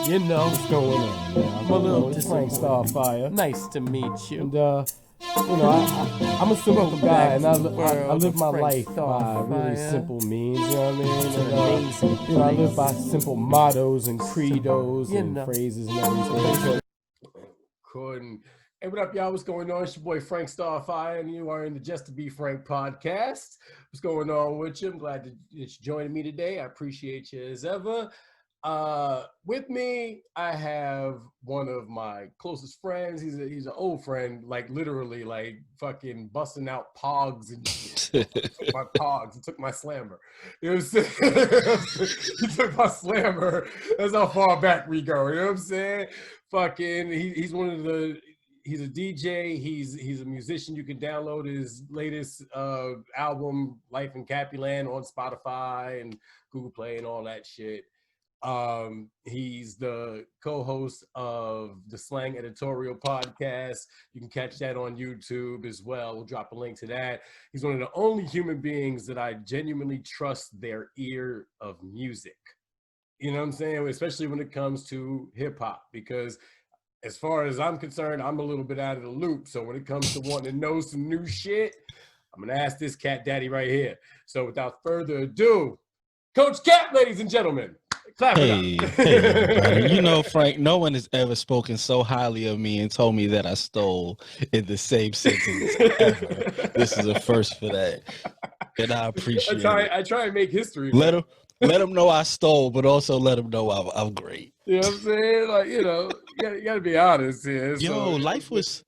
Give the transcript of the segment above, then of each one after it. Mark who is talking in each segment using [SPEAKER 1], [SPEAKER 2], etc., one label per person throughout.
[SPEAKER 1] You know,
[SPEAKER 2] What's going on, man?
[SPEAKER 1] I'm a little
[SPEAKER 2] It's Frank Starfire.
[SPEAKER 1] nice to meet you.
[SPEAKER 2] And, I'm a simple
[SPEAKER 1] Welcome
[SPEAKER 2] guy,
[SPEAKER 1] back
[SPEAKER 2] and
[SPEAKER 1] to
[SPEAKER 2] I
[SPEAKER 1] the world
[SPEAKER 2] live
[SPEAKER 1] of
[SPEAKER 2] my
[SPEAKER 1] Frank
[SPEAKER 2] life by really
[SPEAKER 1] Starfire.
[SPEAKER 2] simple means, you know what I mean?
[SPEAKER 1] It's an
[SPEAKER 2] And,
[SPEAKER 1] amazing
[SPEAKER 2] I live by
[SPEAKER 1] place.
[SPEAKER 2] simple mottos and credos
[SPEAKER 1] You
[SPEAKER 2] and
[SPEAKER 1] know.
[SPEAKER 2] phrases and everything. Recording. Hey, what up, y'all? What's going on? It's your boy Frank Starfire, and you are in the Just to Be Frank podcast. What's going on with you? I'm glad that you're joining me today. I appreciate you as ever. With me, I have one of my closest friends. He's an old friend, like literally, like fucking busting out pogs and shit. Took my pogs. He took my slammer. You know what I'm saying? He took my slammer. That's how far back we go. You know what I'm saying? Fucking, he's one of the. He's a DJ. He's a musician. You can download his latest album, Life in Capuland, on Spotify and Google Play and all that shit. He's the co-host of the Slang Editorial podcast. You can catch that on YouTube as well. We'll drop a link to that. He's one of the only human beings that I genuinely trust their ear of music. You know what I'm saying? Especially when it comes to hip hop, because as far as I'm concerned, I'm a little bit out of the loop. So when it comes to wanting to know some new shit, I'm gonna ask this cat daddy right here. So without further ado, Coach Cap, ladies and gentlemen. Clap
[SPEAKER 3] Hey,
[SPEAKER 2] it up.
[SPEAKER 3] hey, everybody. You know, Frank, no one has ever spoken so highly of me and told me that I stole in the same sentence ever. This is a first for that. And I appreciate it.
[SPEAKER 2] I try and make history.
[SPEAKER 3] Let them know I stole, but also let them know I'm great.
[SPEAKER 2] You know what I'm saying? Like, you know, you gotta be honest here.
[SPEAKER 3] Yo, life was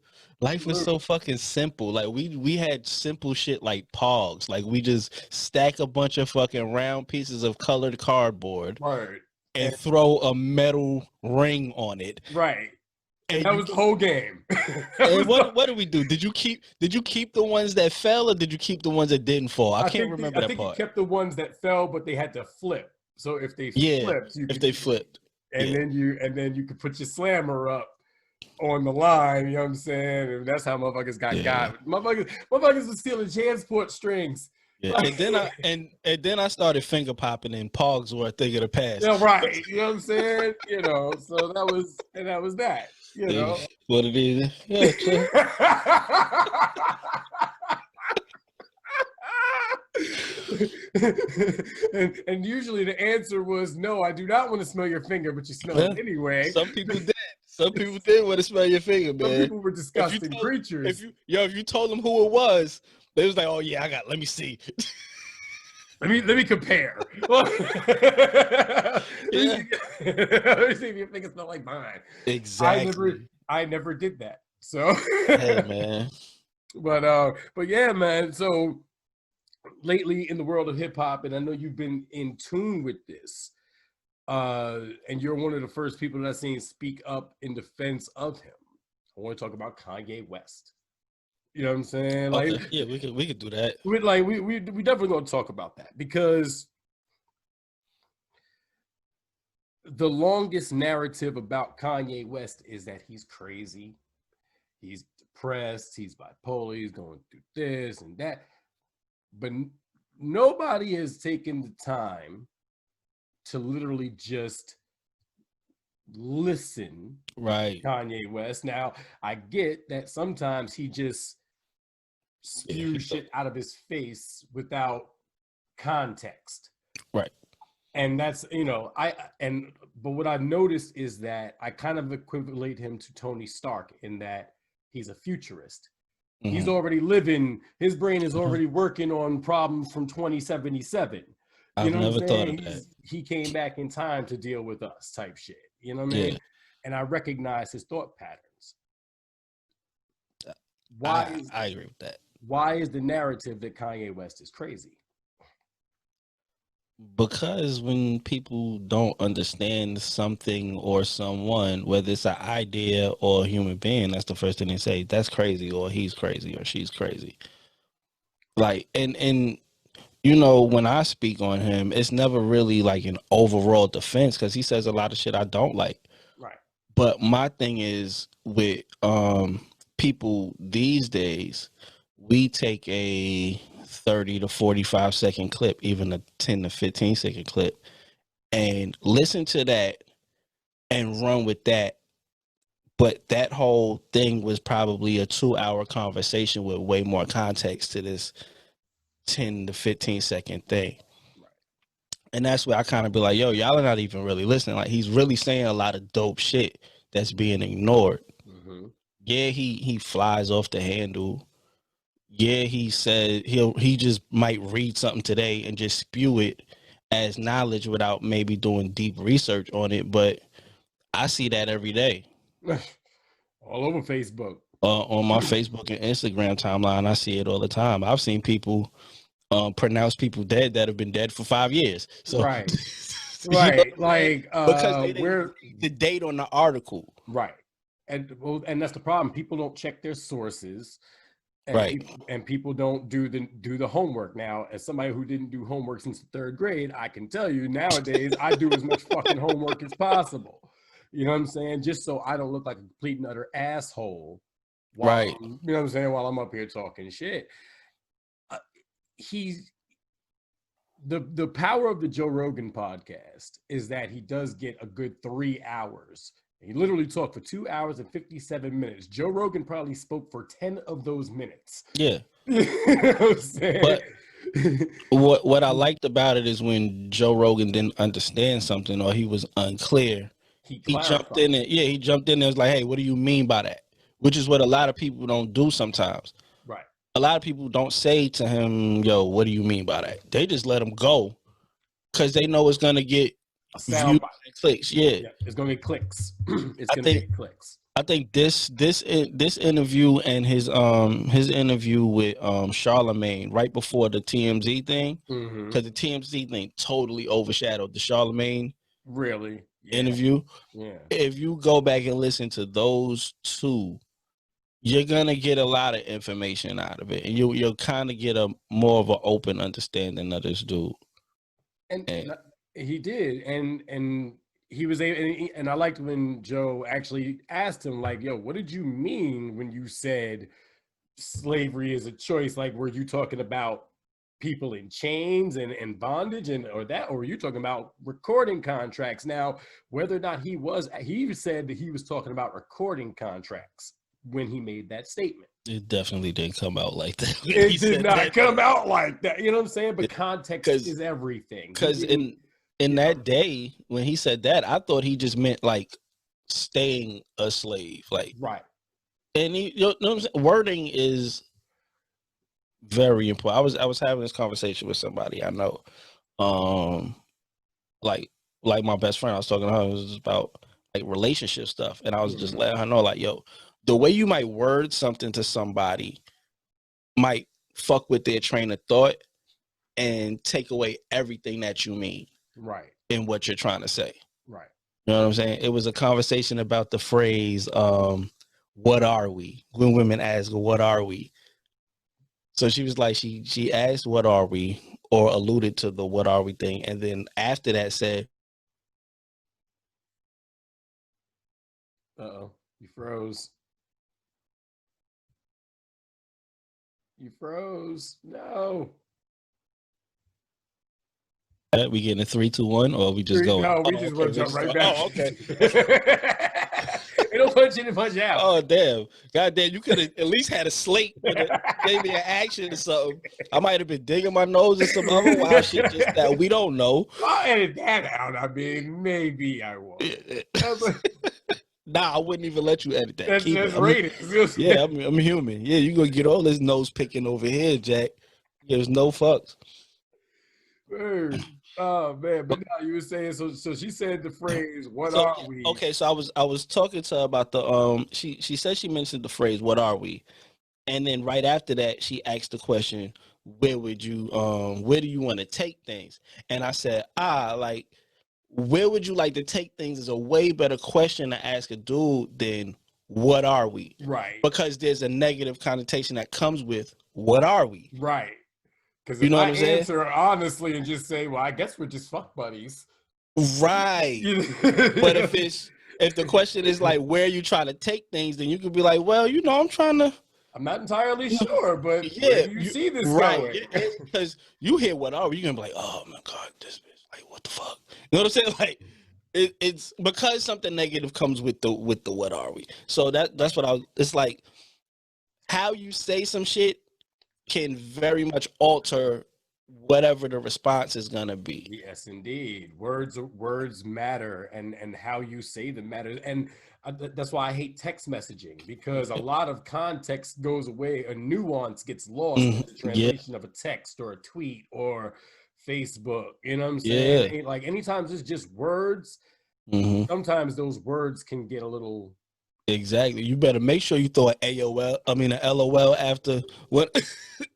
[SPEAKER 3] so fucking simple. Like we had simple shit like pogs. Like we just stack a bunch of fucking round pieces of colored cardboard
[SPEAKER 2] Right.
[SPEAKER 3] and throw a metal ring on it.
[SPEAKER 2] Right.
[SPEAKER 3] And
[SPEAKER 2] that was the whole game.
[SPEAKER 3] And what did we do? Did you keep the ones that fell, or did you keep the ones that didn't fall? I can't remember that part. I think
[SPEAKER 2] you kept the ones that fell, but they had to flip. So if they flipped, and then you could put your slammer up on the line, you know what I'm saying? And that's how motherfuckers got. Motherfuckers was stealing transport strings.
[SPEAKER 3] Yeah. And then I started finger popping, and pogs were a thing of the past.
[SPEAKER 2] Yeah, right. You know what I'm saying? You know, so that was that. You know
[SPEAKER 3] what it is. Yeah,
[SPEAKER 2] and usually the answer was no. I do not want to smell your finger, but you smell it anyway.
[SPEAKER 3] Some people did. Some people did want to smell your finger, man.
[SPEAKER 2] Some people were disgusting creatures.
[SPEAKER 3] If you told them who it was, they was like, "Oh yeah, let me see."
[SPEAKER 2] Let me compare. Let me see if your fingers smell like mine.
[SPEAKER 3] Exactly.
[SPEAKER 2] I never did that. So
[SPEAKER 3] hey man.
[SPEAKER 2] But yeah, man. So lately in the world of hip hop, and I know you've been in tune with this, and you're one of the first people that I've seen speak up in defense of him. I want to talk about Kanye West. You know what I'm saying? Like,
[SPEAKER 3] okay. Yeah, we could do that.
[SPEAKER 2] We definitely gonna talk about that, because the longest narrative about Kanye West is that he's crazy, he's depressed, he's bipolar, he's going through this and that, but nobody has taken the time to literally just listen.
[SPEAKER 3] Right.
[SPEAKER 2] To Kanye West. Now, I get that sometimes he just spew shit out of his face without context.
[SPEAKER 3] Right.
[SPEAKER 2] And that's, but what I've noticed is that I kind of equivalent him to Tony Stark in that he's a futurist. Mm-hmm. He's already living, his brain is already working on problems from 2077.
[SPEAKER 3] I've never thought of that.
[SPEAKER 2] He came back in time to deal with us type shit. You know what I mean? Yeah. And I recognize his thought patterns.
[SPEAKER 3] I agree with that.
[SPEAKER 2] Why is the narrative that Kanye West is crazy?
[SPEAKER 3] Because when people don't understand something or someone, whether it's an idea or a human being, that's the first thing they say. That's crazy, or he's crazy, or she's crazy. Like, and when I speak on him, it's never really like an overall defense, because he says a lot of shit I don't like.
[SPEAKER 2] Right.
[SPEAKER 3] But my thing is with people these days, we take a 30 to 45 second clip, even a 10 to 15 second clip, and listen to that and run with that. But that whole thing was probably a 2-hour conversation with way more context to this 10 to 15-second thing. And that's where I kind of be like, yo, y'all are not even really listening. Like, he's really saying a lot of dope shit that's being ignored. Mm-hmm. Yeah, he flies off the handle. Yeah, he said he just might read something today and just spew it as knowledge without maybe doing deep research on it. But I see that every day.
[SPEAKER 2] All over Facebook.
[SPEAKER 3] On my Facebook and Instagram timeline, I see it all the time. I've seen people pronounce people dead that have been dead for 5 years. So,
[SPEAKER 2] right, right, like
[SPEAKER 3] because they didn't read the date on the article,
[SPEAKER 2] right, and that's the problem. People don't check their sources, and
[SPEAKER 3] right,
[SPEAKER 2] and people don't do the homework. Now, as somebody who didn't do homework since the 3rd grade, I can tell you nowadays I do as much fucking homework as possible. You know what I'm saying? Just so I don't look like a complete and utter asshole.
[SPEAKER 3] Right.
[SPEAKER 2] You know what I'm saying? While I'm up here talking shit. He's the power of the Joe Rogan podcast is that he does get a good 3 hours. He literally talked for 2 hours and 57 minutes. Joe Rogan probably spoke for 10 of those minutes.
[SPEAKER 3] Yeah.
[SPEAKER 2] You know what I'm saying?
[SPEAKER 3] But what I liked about it is when Joe Rogan didn't understand something or he was unclear, he jumped in it. Yeah, he jumped in there and was like, hey, what do you mean by that? Which is what a lot of people don't do sometimes.
[SPEAKER 2] Right.
[SPEAKER 3] A lot of people don't say to him, yo, what do you mean by that? They just let him go because they know it's going to get views and clicks. Yeah,
[SPEAKER 2] it's going to get clicks. It's going to get clicks.
[SPEAKER 3] I think this interview and his interview with Charlemagne right before the TMZ thing, because the TMZ thing totally overshadowed the Charlemagne interview. Yeah. If you go back and listen to those two, you're gonna get a lot of information out of it, and you'll kind of get a more of an open understanding of this dude.
[SPEAKER 2] And he did, and he was able, and I liked when Joe actually asked him, like, "Yo, what did you mean when you said slavery is a choice? Like, were you talking about people in chains and bondage or were you talking about recording contracts?" Now, whether or not he said that he was talking about recording contracts when he made that statement.
[SPEAKER 3] It definitely didn't come out like that.
[SPEAKER 2] It did not come out like that. You know what I'm saying? But context is everything.
[SPEAKER 3] Because in that day when he said that, I thought he just meant like staying a slave, like
[SPEAKER 2] right.
[SPEAKER 3] And you know what I'm saying? Wording is very important. I was having this conversation with somebody I know, like my best friend. I was talking to her. It was about like relationship stuff, and I was just letting her know, like, yo, the way you might word something to somebody might fuck with their train of thought and take away everything that you mean,
[SPEAKER 2] right,
[SPEAKER 3] in what you're trying to say,
[SPEAKER 2] right.
[SPEAKER 3] You know what I'm saying? It was a conversation about the phrase, "What are we?" When women ask, "What are we?" So she was like, she asked, "What are we?" or alluded to the "what are we" thing, and then after that said,
[SPEAKER 2] "Uh-oh, you froze. You froze. No."
[SPEAKER 3] We getting a 3, 2, 1, or we just going?
[SPEAKER 2] No, we just want to jump right back.
[SPEAKER 3] Oh, okay.
[SPEAKER 2] They don't punch in and punch out.
[SPEAKER 3] Oh, damn. God damn, you could have at least had a slate with maybe an action or something. I might have been digging my nose or some other wild shit just that we don't know.
[SPEAKER 2] I'll edit that out. I mean, maybe I will.
[SPEAKER 3] Nah, I wouldn't even let you edit that.
[SPEAKER 2] That's rated.
[SPEAKER 3] Yeah, I'm human. Yeah, you gonna get all this nose picking over here, Jack. There's no fucks.
[SPEAKER 2] Oh man, but now you were saying so she said the phrase "What are we?"
[SPEAKER 3] Okay, so I was talking to her about the she said she mentioned the phrase "What are we?" and then right after that she asked the question, where do you want to take things? And I said, like, where would you like to take things is a way better question to ask a dude than what are we?
[SPEAKER 2] Right.
[SPEAKER 3] Because there's a negative connotation that comes with what are we?
[SPEAKER 2] Right. Because
[SPEAKER 3] you know
[SPEAKER 2] what I'm saying? Answer honestly and just say, well, I guess we're just fuck buddies.
[SPEAKER 3] Right. But if the question is like, where are you trying to take things, then you could be like, well,
[SPEAKER 2] I'm not entirely sure, but where do you see this going?
[SPEAKER 3] Because you hear what are we, you're gonna be like, oh my God, this bitch, like, what the fuck? You know what I'm saying? Like, it's because something negative comes with the what are we? So that's what it's like how you say some shit can very much alter whatever the response is gonna be.
[SPEAKER 2] Yes, indeed. Words matter, and how you say them matters. And that's why I hate text messaging, because a lot of context goes away. A nuance gets lost in the
[SPEAKER 3] Yeah,
[SPEAKER 2] translation of a text or a tweet or Facebook. You know what I'm
[SPEAKER 3] yeah.
[SPEAKER 2] saying? Like anytime it's just words, sometimes those words can get a little.
[SPEAKER 3] Exactly. You better make sure you throw an AOL, I mean an LOL after what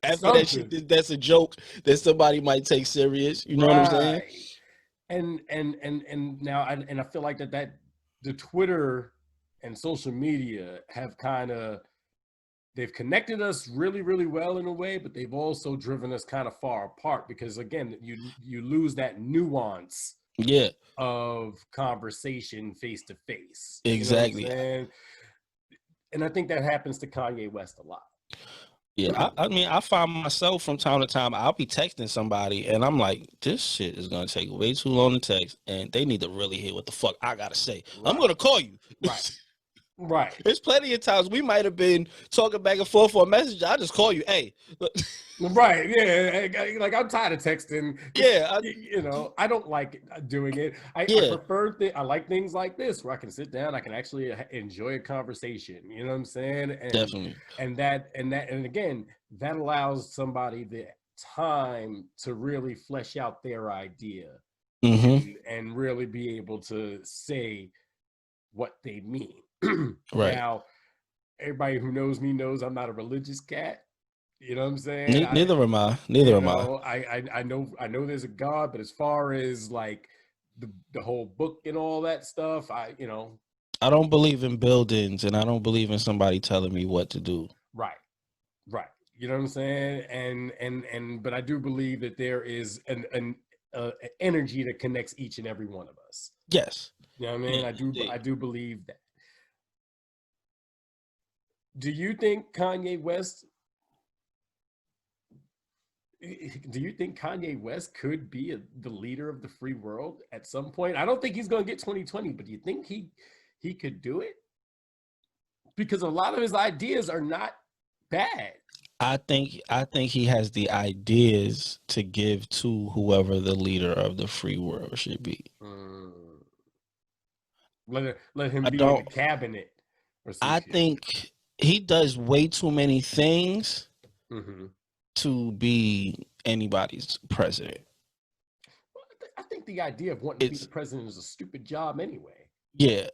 [SPEAKER 3] after that
[SPEAKER 2] Something.
[SPEAKER 3] shit. That's a joke that somebody might take serious. You know what I'm saying?
[SPEAKER 2] Right. And now I feel like that the Twitter and social media have they've connected us really, really well in a way, but they've also driven us kind of far apart, because again, you lose that nuance
[SPEAKER 3] Yeah,
[SPEAKER 2] of conversation face to face.
[SPEAKER 3] exactly.
[SPEAKER 2] You know what I'm saying? And I think that happens to Kanye West a lot.
[SPEAKER 3] Yeah, I mean, I find myself from time to time, I'll be texting somebody and I'm like, this shit is going to take way too long to text and they need to really hear what the fuck I got to say.
[SPEAKER 2] Right.
[SPEAKER 3] I'm going to call you.
[SPEAKER 2] Right. Right.
[SPEAKER 3] There's plenty of times we might have been talking back and forth for a message. I just call you, hey.
[SPEAKER 2] Right. Yeah. Like I'm tired of texting.
[SPEAKER 3] Yeah.
[SPEAKER 2] I don't like doing it. I like things like this where I can sit down, I can actually enjoy a conversation. You know what I'm saying? And
[SPEAKER 3] Definitely.
[SPEAKER 2] And again, that allows somebody the time to really flesh out their idea and really be able to say what they mean.
[SPEAKER 3] Right.
[SPEAKER 2] Now, everybody who knows me knows I'm not a religious cat. You know what I'm saying?
[SPEAKER 3] Neither am I.
[SPEAKER 2] I know there's a God, but as far as like the whole book and all that stuff, I
[SPEAKER 3] don't believe in buildings and I don't believe in somebody telling me what to do.
[SPEAKER 2] Right. You know what I'm saying? But I do believe that there is an energy that connects each and every one of us.
[SPEAKER 3] Yes.
[SPEAKER 2] You know what I mean? I do believe that. Do you think Kanye West could be the leader of the free world at some point? I don't think he's going to get 2020, but do you think he could do it? Because a lot of his ideas are not bad.
[SPEAKER 3] I think he has the ideas to give to whoever the leader of the free world should be.
[SPEAKER 2] Let him be in the cabinet.
[SPEAKER 3] I think he does way too many things to be anybody's president.
[SPEAKER 2] Well, I think the idea of wanting to be the president is a stupid job anyway.
[SPEAKER 3] Yeah,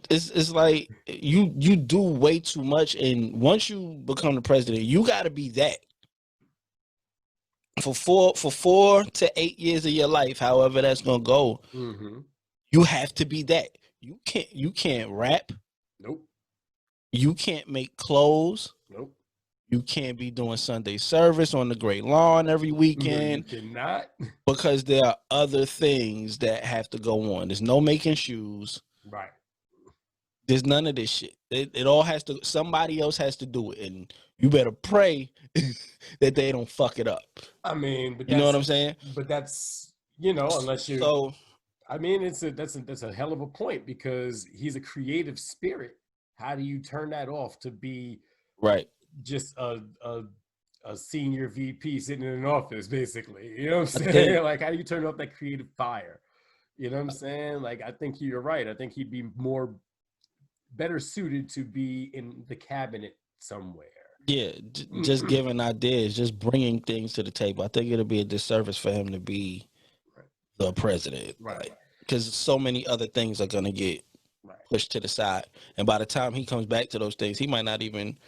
[SPEAKER 3] it's like you do way too much, and once you become the president, you got to be that for 4 to 8 years of your life, however that's gonna go. You have to be that. You can't rap.
[SPEAKER 2] Nope.
[SPEAKER 3] You can't make clothes.
[SPEAKER 2] Nope.
[SPEAKER 3] You can't be doing Sunday service on the Great Lawn every weekend.
[SPEAKER 2] No, you cannot.
[SPEAKER 3] Because there are other things that have to go on. There's no making shoes.
[SPEAKER 2] Right.
[SPEAKER 3] There's none of this shit. It all has to, somebody else has to do it. And you better pray that they don't fuck it up.
[SPEAKER 2] I mean, but
[SPEAKER 3] you know what I'm saying?
[SPEAKER 2] But that's, unless you. So, I mean, that's a hell of a point, because he's a creative spirit. How do you turn that off to be
[SPEAKER 3] right?
[SPEAKER 2] Just a senior VP sitting in an office, basically. You know what I'm saying? Like, how do you turn off that creative fire? You know what I'm saying? Like, I think you're right. I think he'd be better suited to be in the cabinet somewhere.
[SPEAKER 3] Yeah, just giving ideas, just bringing things to the table. I think it'll be a disservice for him to be the president.
[SPEAKER 2] Right.
[SPEAKER 3] Because so many other things are going to get pushed to the side. And by the time he comes back to those things, he might not even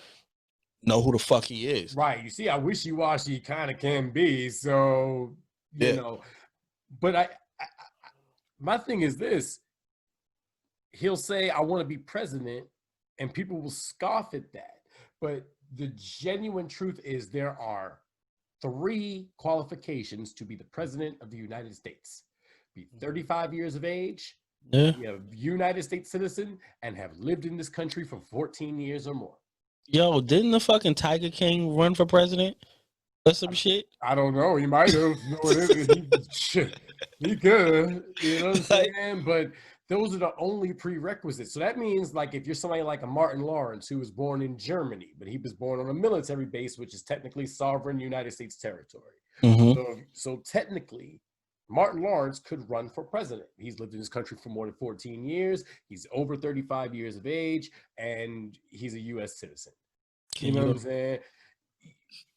[SPEAKER 3] know who the fuck he is.
[SPEAKER 2] Right. You see how wishy-washy kind of can be. So, you know, but my thing is this. He'll say, I want to be president, and people will scoff at that. But the genuine truth is there are 3 qualifications to be the president of the United States. Be 35 years of age, be a United States citizen, and have lived in this country for 14 years or more.
[SPEAKER 3] Yo, didn't the fucking Tiger King run for president? or some shit.
[SPEAKER 2] I don't know. He might have. You know what it is? He could. You know what I'm saying? But those are the only prerequisites. So that means, like, if you're somebody like a Martin Lawrence, who was born in Germany, but he was born on a military base, which is technically sovereign United States territory. So technically, Martin Lawrence could run for president. He's lived in this country for more than 14 years. He's over 35 years of age, and he's a U.S. citizen. You know what I'm saying?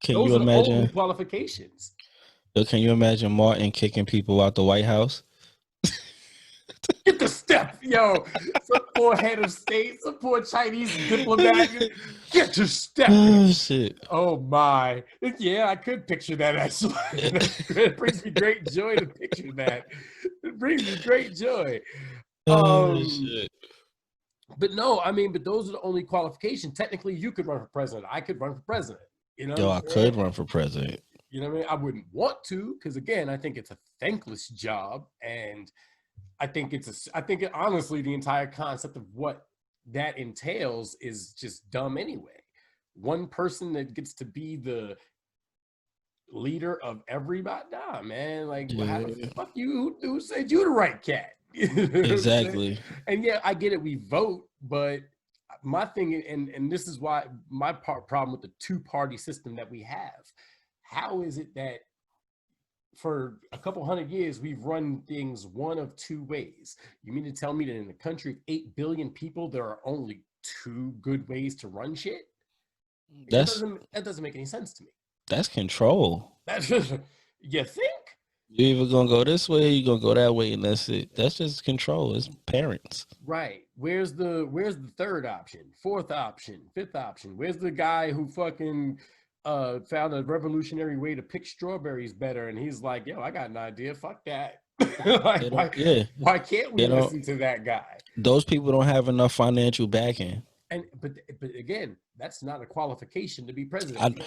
[SPEAKER 2] Those are the only qualifications.
[SPEAKER 3] Can you imagine Martin kicking people out the White House?
[SPEAKER 2] Get the step, yo. Some poor head of state, some poor Chinese diplomat. Get your step.
[SPEAKER 3] Oh, shit.
[SPEAKER 2] Oh, my. Yeah, I could picture that, actually. It brings me great joy to picture that. It brings me great joy.
[SPEAKER 3] Shit.
[SPEAKER 2] But no, I mean, but those are the only qualifications. Technically, you could run for president. I could run for president. You know,
[SPEAKER 3] yo, I could run for president.
[SPEAKER 2] You know what I mean? I wouldn't want to, because again, I think it's a thankless job, and I think honestly, the entire concept of what that entails is just dumb anyway. One person that gets to be the leader of everybody, nah, man. Like, how the fuck you? Who said you the right cat?
[SPEAKER 3] Exactly.
[SPEAKER 2] And yeah, I get it. We vote, but my thing, and this is why my problem with the two-party system that we have. How is it that for a couple hundred years, we've run things one of two ways? You mean to tell me that in a country of 8 billion people, there are only two good ways to run shit? That doesn't make any sense to me.
[SPEAKER 3] That's control.
[SPEAKER 2] You think?
[SPEAKER 3] You're either going to go this way or you're going to go that way, and that's it. That's just control. It's parents.
[SPEAKER 2] Right. Where's the third option, fourth option, fifth option? Where's the guy who fucking found a revolutionary way to pick strawberries better, and he's like, yo, I got an idea, fuck that. Like, why can't we listen to that guy?
[SPEAKER 3] Those people don't have enough financial backing.
[SPEAKER 2] But again, that's not a qualification to be president.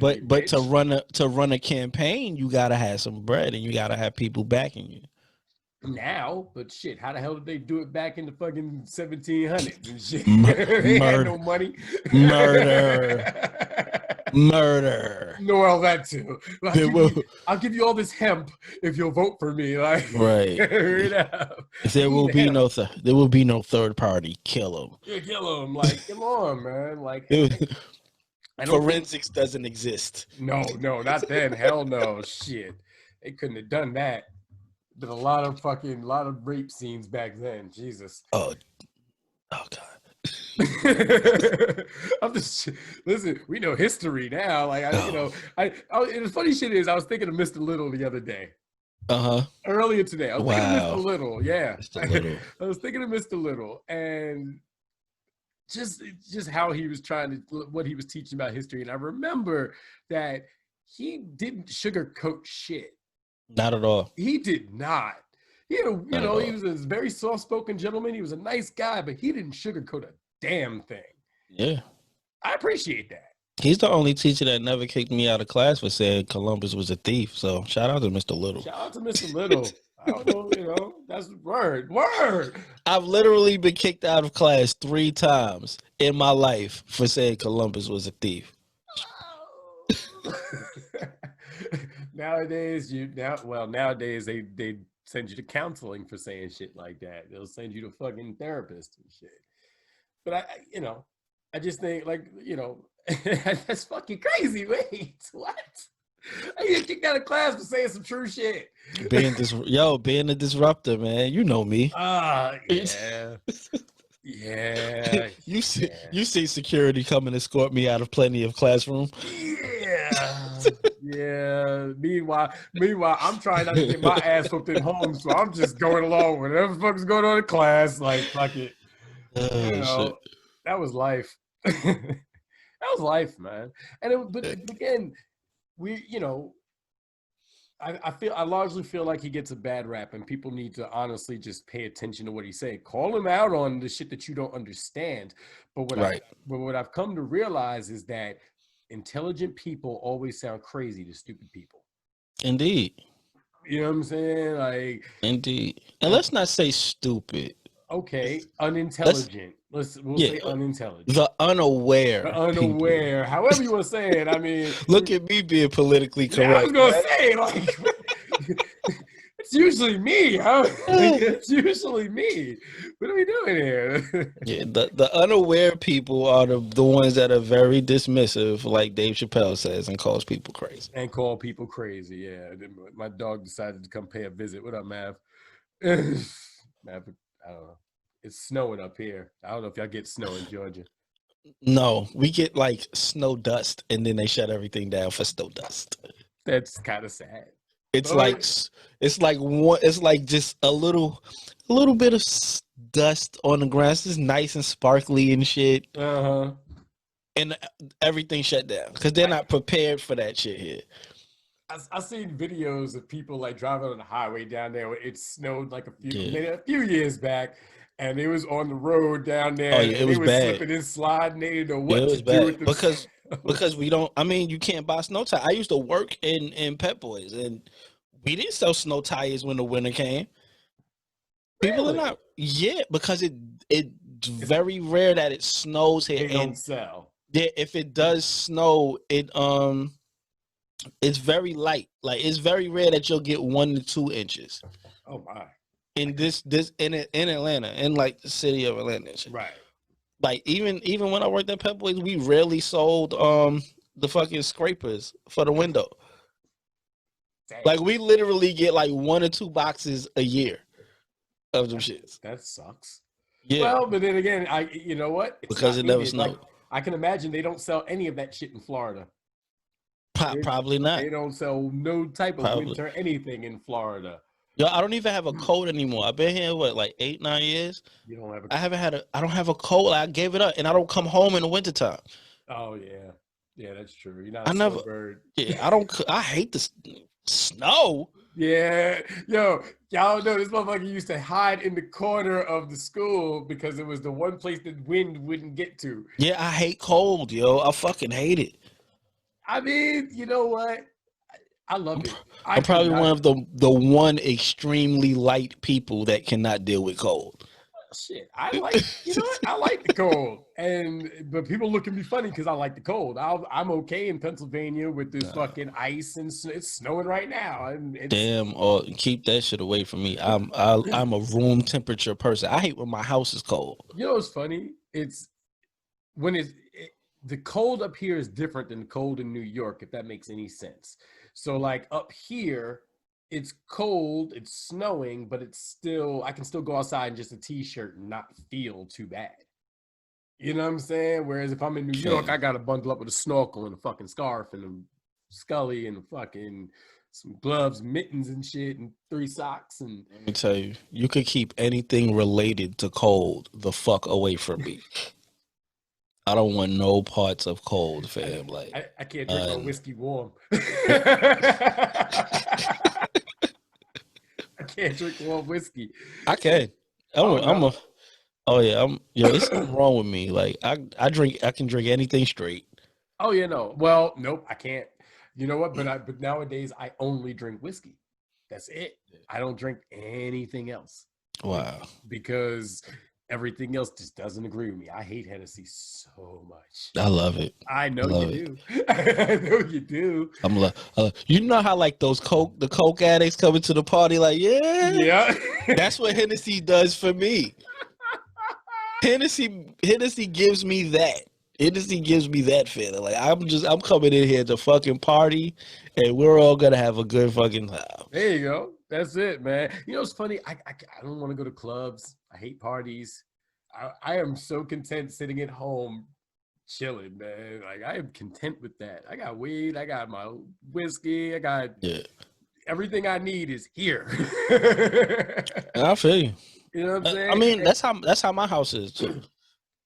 [SPEAKER 3] But to run a campaign, you gotta have some bread and you gotta have people backing you.
[SPEAKER 2] Now, but shit, how the hell did they do it back in the fucking 1700s and shit? They had no money. Murder. No, well, that too. Like, I'll give you all this hemp if you'll vote for me. Like,
[SPEAKER 3] right. There will be no third party. Kill him.
[SPEAKER 2] Yeah, kill him. Like, come on, man. Like,
[SPEAKER 3] forensics doesn't exist.
[SPEAKER 2] No, not then. Hell no. Shit, they couldn't have done that. Been a lot of rape scenes back then. Jesus.
[SPEAKER 3] Oh God.
[SPEAKER 2] I'm just listen. We know history now. Like the funny shit is, I was thinking of Mr. Little the other day. Earlier today, I was thinking of Mr. Little. Yeah, Mr. Little. I was thinking of Mr. Little, and just how he was what he was teaching about history, and I remember that he didn't sugarcoat shit.
[SPEAKER 3] Not at all.
[SPEAKER 2] He did not. He was a very soft-spoken gentleman. He was a nice guy, but he didn't sugarcoat a damn thing.
[SPEAKER 3] Yeah.
[SPEAKER 2] I appreciate that.
[SPEAKER 3] He's the only teacher that never kicked me out of class for saying Columbus was a thief. So shout out to Mr. Little.
[SPEAKER 2] Shout out to Mr. Little. I don't know, that's word.
[SPEAKER 3] I've literally been kicked out of class 3 times in my life for saying Columbus was a thief.
[SPEAKER 2] Nowadays they send you to counseling for saying shit like that. They'll send you to fucking therapist and shit. But I just think, like, that's fucking crazy. Wait, what? I get kicked out of class for saying some true shit.
[SPEAKER 3] Being a disruptor, man. You know me.
[SPEAKER 2] Yeah. Yeah.
[SPEAKER 3] You see security come and escort me out of plenty of classroom.
[SPEAKER 2] Yeah. Meanwhile, I'm trying not to get my ass whooped at home, so I'm just going along with whatever the fuck is going on in class. Like, fuck it.
[SPEAKER 3] Shit.
[SPEAKER 2] That was life. That was life, man. But again, I largely feel like he gets a bad rap, and people need to honestly just pay attention to what he say. Call him out on the shit that you don't understand. But what I've come to realize is that intelligent people always sound crazy to stupid people.
[SPEAKER 3] Indeed.
[SPEAKER 2] You know what I'm saying? Like,
[SPEAKER 3] indeed. And let's not say stupid.
[SPEAKER 2] Okay, unintelligent. We'll say unintelligent.
[SPEAKER 3] The
[SPEAKER 2] The
[SPEAKER 3] unaware people.
[SPEAKER 2] unaware, however you want to say it. I mean,
[SPEAKER 3] Look at me being politically
[SPEAKER 2] yeah, I was
[SPEAKER 3] correct.
[SPEAKER 2] gonna say like it's usually me. Huh? It's usually me. What are we doing here?
[SPEAKER 3] Yeah, the unaware people are the ones that are very dismissive, like Dave Chappelle says, and calls people crazy.
[SPEAKER 2] And call people crazy. Yeah, my dog decided to come pay a visit. What up, Mav? Mav, I don't know. It's snowing up here. I don't know if y'all get snow in Georgia.
[SPEAKER 3] No, we get like snow dust, and then they shut everything down for snow dust.
[SPEAKER 2] That's kind of sad.
[SPEAKER 3] It's like just a little bit of dust on the grass. It's nice and sparkly and shit. And everything shut down because they're not prepared for that shit here.
[SPEAKER 2] I've seen videos of people like driving on the highway down there. It snowed like a few years back, and it was on the road down there.
[SPEAKER 3] Oh yeah, it was bad.
[SPEAKER 2] Slipping and sliding. They didn't know what
[SPEAKER 3] to
[SPEAKER 2] do with
[SPEAKER 3] because we don't. I mean, you can't buy snow tires. I used to work in Pep Boys, and we didn't sell snow tires when the winter came. People are not, because it's very rare that it snows here.
[SPEAKER 2] They don't sell.
[SPEAKER 3] Yeah, if it does snow, it's very light. Like it's very rare that you'll get 1 to 2 inches.
[SPEAKER 2] Oh my!
[SPEAKER 3] In in Atlanta, in like the city of Atlanta,
[SPEAKER 2] right?
[SPEAKER 3] Like even when I worked at Pep Boys, we rarely sold the fucking scrapers for the window. Dang. Like we literally get like 1 or 2 boxes a year of them shits.
[SPEAKER 2] That sucks.
[SPEAKER 3] Yeah.
[SPEAKER 2] Well, but then again, you know what?
[SPEAKER 3] Because it never snowed.
[SPEAKER 2] Like, I can imagine they don't sell any of that shit in Florida.
[SPEAKER 3] Probably not.
[SPEAKER 2] They don't sell no type of winter anything in Florida.
[SPEAKER 3] Yo, I don't even have a coat anymore. I've been here like 8-9 years.
[SPEAKER 2] You don't have
[SPEAKER 3] I don't have a coat. I gave it up, and I don't come home in the wintertime.
[SPEAKER 2] Oh yeah, that's true. You're not a snowbird.
[SPEAKER 3] Yeah, I hate the snow.
[SPEAKER 2] Yeah, yo, y'all know this motherfucker used to hide in the corner of the school because it was the one place that wind wouldn't get to.
[SPEAKER 3] Yeah, I hate cold, yo. I fucking hate it.
[SPEAKER 2] I mean, you know what? I love it.
[SPEAKER 3] I'm probably one of the one extremely light people that cannot deal with cold.
[SPEAKER 2] Shit, I like I like the cold, but people look at me funny because I like the cold. I'm okay in Pennsylvania with this fucking ice and it's snowing right now.
[SPEAKER 3] Damn, or keep that shit away from me. I'm a room temperature person. I hate when my house is cold.
[SPEAKER 2] You know what's funny? It's when the cold up here is different than the cold in New York, if that makes any sense. So like up here, it's cold, it's snowing, but I can still go outside in just a t-shirt and not feel too bad. You know what I'm saying? Whereas if I'm in New York, I gotta bundle up with a snorkel and a fucking scarf and a scully and a fucking some gloves, mittens and shit, and 3 socks. And
[SPEAKER 3] let me tell you, you could keep anything related to cold the fuck away from me. I don't want no parts of cold, fam. Like
[SPEAKER 2] I can't drink my whiskey warm. I can't drink warm whiskey.
[SPEAKER 3] I can. There's something wrong with me. Like I can drink anything straight.
[SPEAKER 2] Oh yeah, no. Well, nope, I can't. You know what? But nowadays I only drink whiskey. That's it. I don't drink anything else.
[SPEAKER 3] Wow.
[SPEAKER 2] Because everything else just doesn't agree with me. I hate Hennessy so much.
[SPEAKER 3] I love it.
[SPEAKER 2] I know you do. I know you do.
[SPEAKER 3] You know how like the coke addicts coming to the party like, yeah. That's what Hennessy does for me. Hennessy gives me that. Hennessy gives me that feeling. Like I'm coming in here to fucking party, and we're all gonna have a good fucking time.
[SPEAKER 2] There you go. That's it, man. You know what's funny? I don't want to go to clubs. I hate parties. I am so content sitting at home chilling, man. Like I am content with that. I got weed. I got my whiskey. I got everything I need is here.
[SPEAKER 3] I feel you.
[SPEAKER 2] You know what I'm saying?
[SPEAKER 3] I mean, that's how my house is too.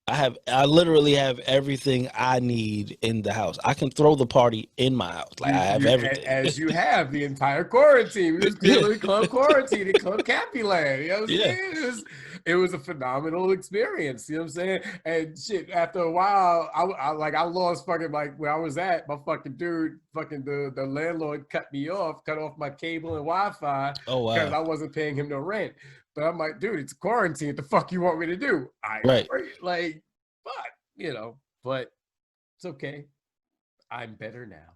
[SPEAKER 3] I literally have everything I need in the house. I can throw the party in my house. Like I have everything.
[SPEAKER 2] As you have the entire quarantine. We was clearly club quarantine in Club Capuland. You know what I'm saying? It was a phenomenal experience. You know what I'm saying? And shit, after a while, I lost fucking like where I was at. My fucking dude, the landlord cut off my cable and Wi-Fi because I wasn't paying him no rent. But I'm like, dude, it's quarantine. What the fuck you want me to do?
[SPEAKER 3] Right.
[SPEAKER 2] Like, but but it's okay. I'm better now.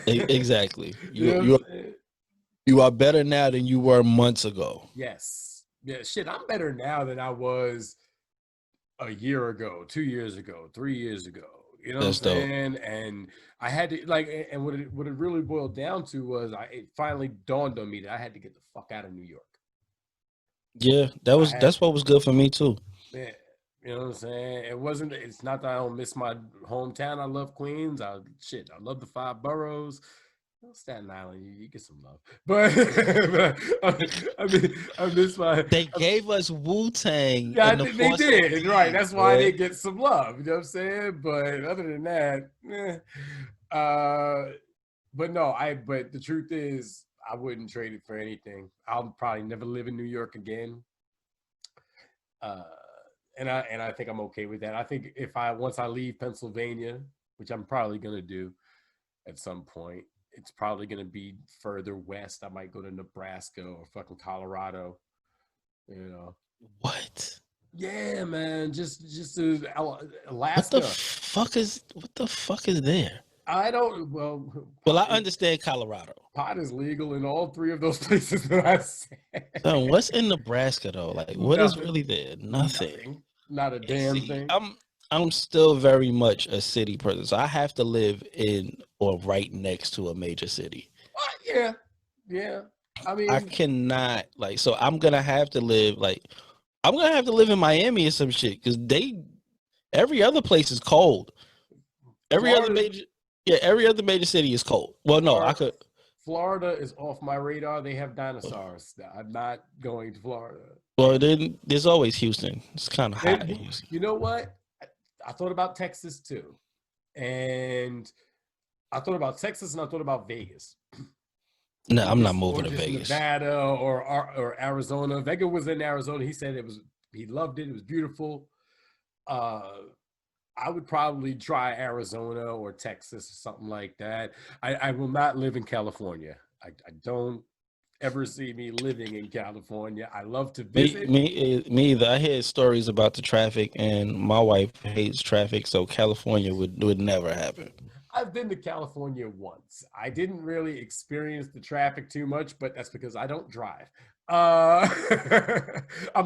[SPEAKER 3] Exactly.
[SPEAKER 2] You know what I'm saying?
[SPEAKER 3] You are better now than you were months ago.
[SPEAKER 2] Yes. Yeah, shit, I'm better now than I was a year ago, 2 years ago, 3 years ago. You know what I'm
[SPEAKER 3] That's dope.
[SPEAKER 2] saying? And I had to and what it really boiled down to was it finally dawned on me that I had to get the fuck out of New York.
[SPEAKER 3] Yeah, that's what was good for me too.
[SPEAKER 2] Yeah, you know what I'm saying? It's not that I don't miss my hometown. I love Queens. I love the 5 boroughs. Staten Island, you get some love, but I miss my.
[SPEAKER 3] They gave us Wu-Tang.
[SPEAKER 2] Yeah,
[SPEAKER 3] In the
[SPEAKER 2] they did. Right, that's why
[SPEAKER 3] man.
[SPEAKER 2] they get some love. You know what I'm saying? But other than that, but no, But the truth is, I wouldn't trade it for anything. I'll probably never live in New York again. And I think I'm okay with that. I think once I leave Pennsylvania, which I'm probably gonna do at some point, it's probably gonna be further west. I might go to Nebraska or fucking Colorado. You know
[SPEAKER 3] What?
[SPEAKER 2] Yeah, man. Just Alaska.
[SPEAKER 3] What the fuck is there?
[SPEAKER 2] I don't.
[SPEAKER 3] Well, I understand Colorado.
[SPEAKER 2] Pot is legal in all 3 of those places that I said.
[SPEAKER 3] So what's in Nebraska though? Like, what is really there? Nothing.
[SPEAKER 2] Not a damn thing.
[SPEAKER 3] I'm still very much a city person, so I have to live in or right next to a major city.
[SPEAKER 2] Yeah. I mean,
[SPEAKER 3] I cannot so I'm gonna have to live in Miami or some shit because every other place is cold. Every other major city is cold. Well, no,
[SPEAKER 2] Florida is off my radar. They have dinosaurs. I'm not going to Florida.
[SPEAKER 3] Well, then there's always Houston. It's kind of hot in Houston.
[SPEAKER 2] You know what? I thought about Texas too, and I thought about Texas and I thought about Vegas.
[SPEAKER 3] No, I'm not moving to Vegas.
[SPEAKER 2] Nevada or Arizona. Vega was in Arizona. He said he loved it. It was beautiful. I would probably try Arizona or Texas or something like that. I will not live in California. I don't ever see me living in California. I love to visit.
[SPEAKER 3] Me either. I hear stories about the traffic, and my wife hates traffic, so California would never happen.
[SPEAKER 2] I've been to California once. I didn't really experience the traffic too much, but that's because I don't drive. I'm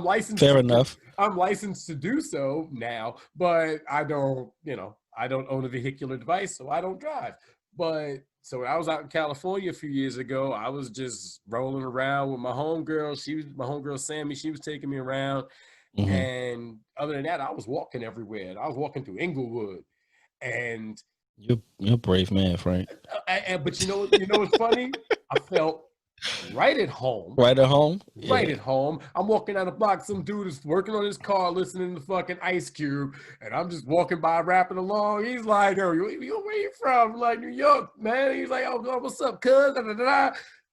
[SPEAKER 2] licensed.
[SPEAKER 3] Fair enough.
[SPEAKER 2] I'm licensed to do so now, but I don't own a vehicular device, so I don't drive. But so when I was out in California a few years ago, I was just rolling around with my homegirl. My homegirl Sammy. She was taking me around, and other than that, I was walking everywhere. And I was walking through Inglewood, and
[SPEAKER 3] you're a brave man, Frank.
[SPEAKER 2] But you know what's funny? I felt right at home.
[SPEAKER 3] Right at home?
[SPEAKER 2] Yeah. Right at home. I'm walking down the block. Some dude is working on his car, listening to fucking Ice Cube. And I'm just walking by, rapping along. He's like, "Oh, where you from?" I'm like, "New York, man." He's like, "Oh, what's up, cuz?"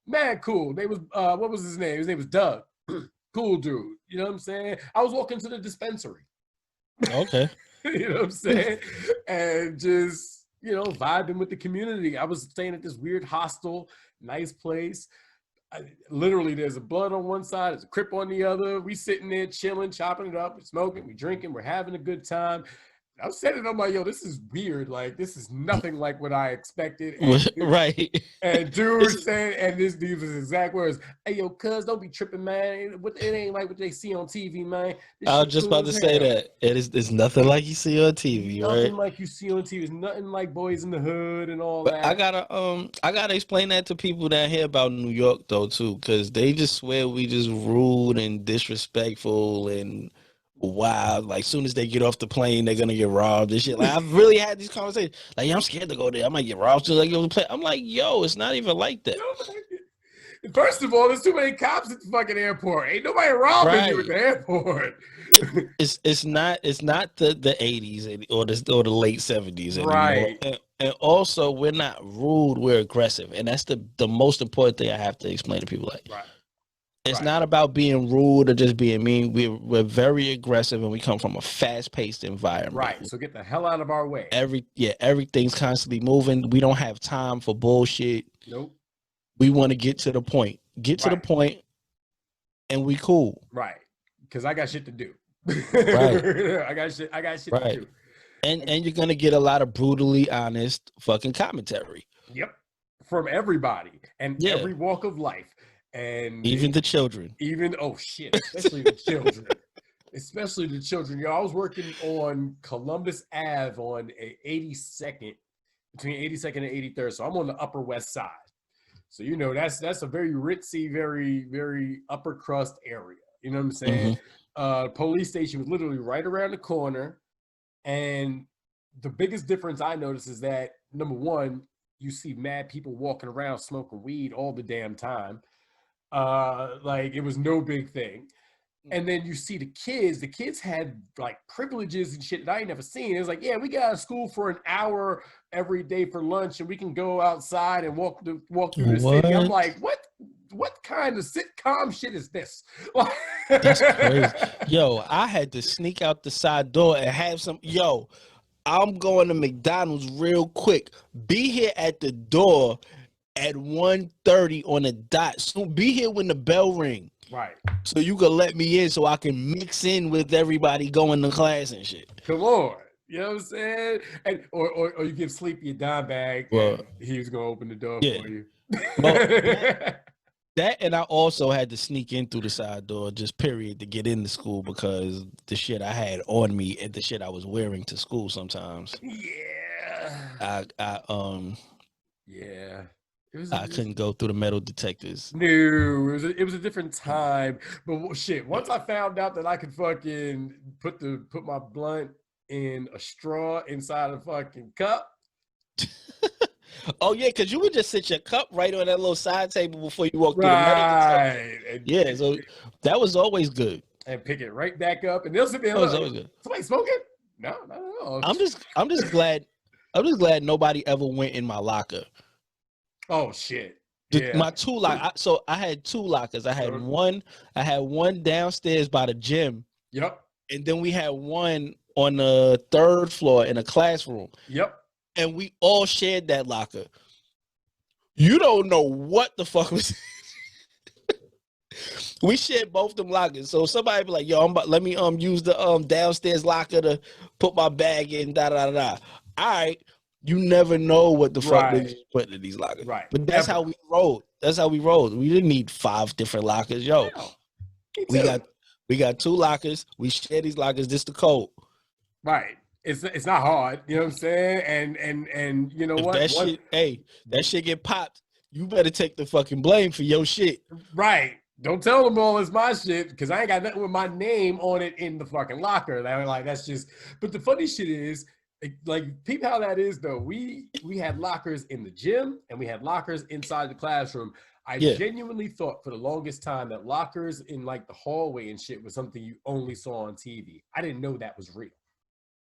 [SPEAKER 2] Man, cool. What was his name? His name was Doug. Cool dude. You know what I'm saying? I was walking to the dispensary.
[SPEAKER 3] Okay.
[SPEAKER 2] You know what I'm saying? And just, vibing with the community. I was staying at this weird hostel, nice place. Literally, there's a blood on one side, there's a Crip on the other. We sitting there chilling, chopping it up, we're smoking, we're drinking, we're having a good time. I was sitting, I'm like, yo, this is weird. Like, this is nothing like what I expected. And
[SPEAKER 3] right.
[SPEAKER 2] And dude saying, and this dude was exact words, "Hey, yo, cuz, don't be tripping, man. It ain't like what they see on TV, man."
[SPEAKER 3] I was just about to say that. It's nothing like you see on TV, right?
[SPEAKER 2] Nothing like you see on TV. It's nothing like Boys in the Hood and all that.
[SPEAKER 3] I gotta explain that to people that hear about New York though too, because they just swear we just rude and disrespectful and wild. Like, soon as they get off the plane, they're gonna get robbed and shit. Like, I've really had these conversations. Like, I'm scared to go there. I might get robbed soon as I get off the plane. I'm like, yo, it's not even like that.
[SPEAKER 2] First of all, there's too many cops at the fucking airport. Ain't nobody robbing you at the airport.
[SPEAKER 3] It's not the 80s or the late 70s anymore.
[SPEAKER 2] Right.
[SPEAKER 3] And also, we're not rude, we're aggressive. And that's the most important thing I have to explain to people. Like,
[SPEAKER 2] right.
[SPEAKER 3] It's not about being rude or just being mean. We're very aggressive, and we come from a fast-paced environment.
[SPEAKER 2] Right. So get the hell out of our way.
[SPEAKER 3] Everything's constantly moving. We don't have time for bullshit.
[SPEAKER 2] Nope.
[SPEAKER 3] We want to get to the point. To the point, and we cool.
[SPEAKER 2] Right. because I got shit to do.
[SPEAKER 3] Right.
[SPEAKER 2] I got shit to
[SPEAKER 3] Right.
[SPEAKER 2] do.
[SPEAKER 3] And you're gonna get a lot of brutally honest fucking commentary.
[SPEAKER 2] Yep. From everybody and
[SPEAKER 3] Yeah.
[SPEAKER 2] every walk of life. And
[SPEAKER 3] Even the children.
[SPEAKER 2] oh shit, especially the children. Especially the children. Yo, I was working on Columbus Ave on 82nd, between 82nd and 83rd. So I'm on the Upper West Side. So that's a very ritzy, very, very upper crust area. You know what I'm saying? Police station was literally right around the corner. And the biggest difference I noticed is that, number one, you see mad people walking around smoking weed all the damn time. Like it was no big thing. And then you see the kids had like privileges and shit that I ain't never seen. It was like, yeah, we got out of school for an hour every day for lunch and we can go outside and walk through the city. I'm like, what kind of sitcom shit is this?
[SPEAKER 3] That's crazy. Yo, I had to sneak out the side door and have some, I'm going to McDonald's real quick. Be here at the door at 1:30 on the dot. So be here when the bell ring.
[SPEAKER 2] Right.
[SPEAKER 3] So you can let me in so I can mix in with everybody going to class and shit.
[SPEAKER 2] Come on. You know what I'm saying? And or you give Sleepy a dime bag and he was gonna open the door for you.
[SPEAKER 3] Well, that and I also had to sneak in through the side door, just period, to get into school because the shit I had on me and the shit I was wearing to school sometimes.
[SPEAKER 2] Yeah. Yeah.
[SPEAKER 3] I couldn't go through the metal detectors.
[SPEAKER 2] No, it was a different time. But shit, once I found out that I could fucking put my blunt in a straw inside a fucking cup.
[SPEAKER 3] Oh yeah, because you would just sit your cup right on that little side table before you walk through the metal detector. Yeah, so that was always good.
[SPEAKER 2] And pick it right back up, and they'll sit there. That was always good. Somebody smoking? No, not at all.
[SPEAKER 3] I'm just glad nobody ever went in my locker.
[SPEAKER 2] Oh shit!
[SPEAKER 3] My two lockers. So I had two lockers. I had one downstairs by the gym.
[SPEAKER 2] Yep.
[SPEAKER 3] And then we had one on the third floor in a classroom.
[SPEAKER 2] Yep.
[SPEAKER 3] And we all shared that locker. You don't know what the fuck was. We shared both them lockers. So somebody be like, "Yo, let me use the downstairs locker to put my bag in." Da da da. All right. You never know what the fuck they put in these lockers.
[SPEAKER 2] Right.
[SPEAKER 3] But that's how we rolled. We didn't need 5 different lockers. Yo, we got 2 lockers. We share these lockers. This the code.
[SPEAKER 2] Right. It's not hard. You know what I'm saying? And you know what?
[SPEAKER 3] That shit get popped. You better take the fucking blame for your shit.
[SPEAKER 2] Right. Don't tell them all it's my shit because I ain't got nothing with my name on it in the fucking locker. Like that's just. But the funny shit is. Like, peep how that is, though. We had lockers in the gym, and we had lockers inside the classroom. I genuinely thought for the longest time that lockers in, like, the hallway and shit was something you only saw on TV. I didn't know that was real.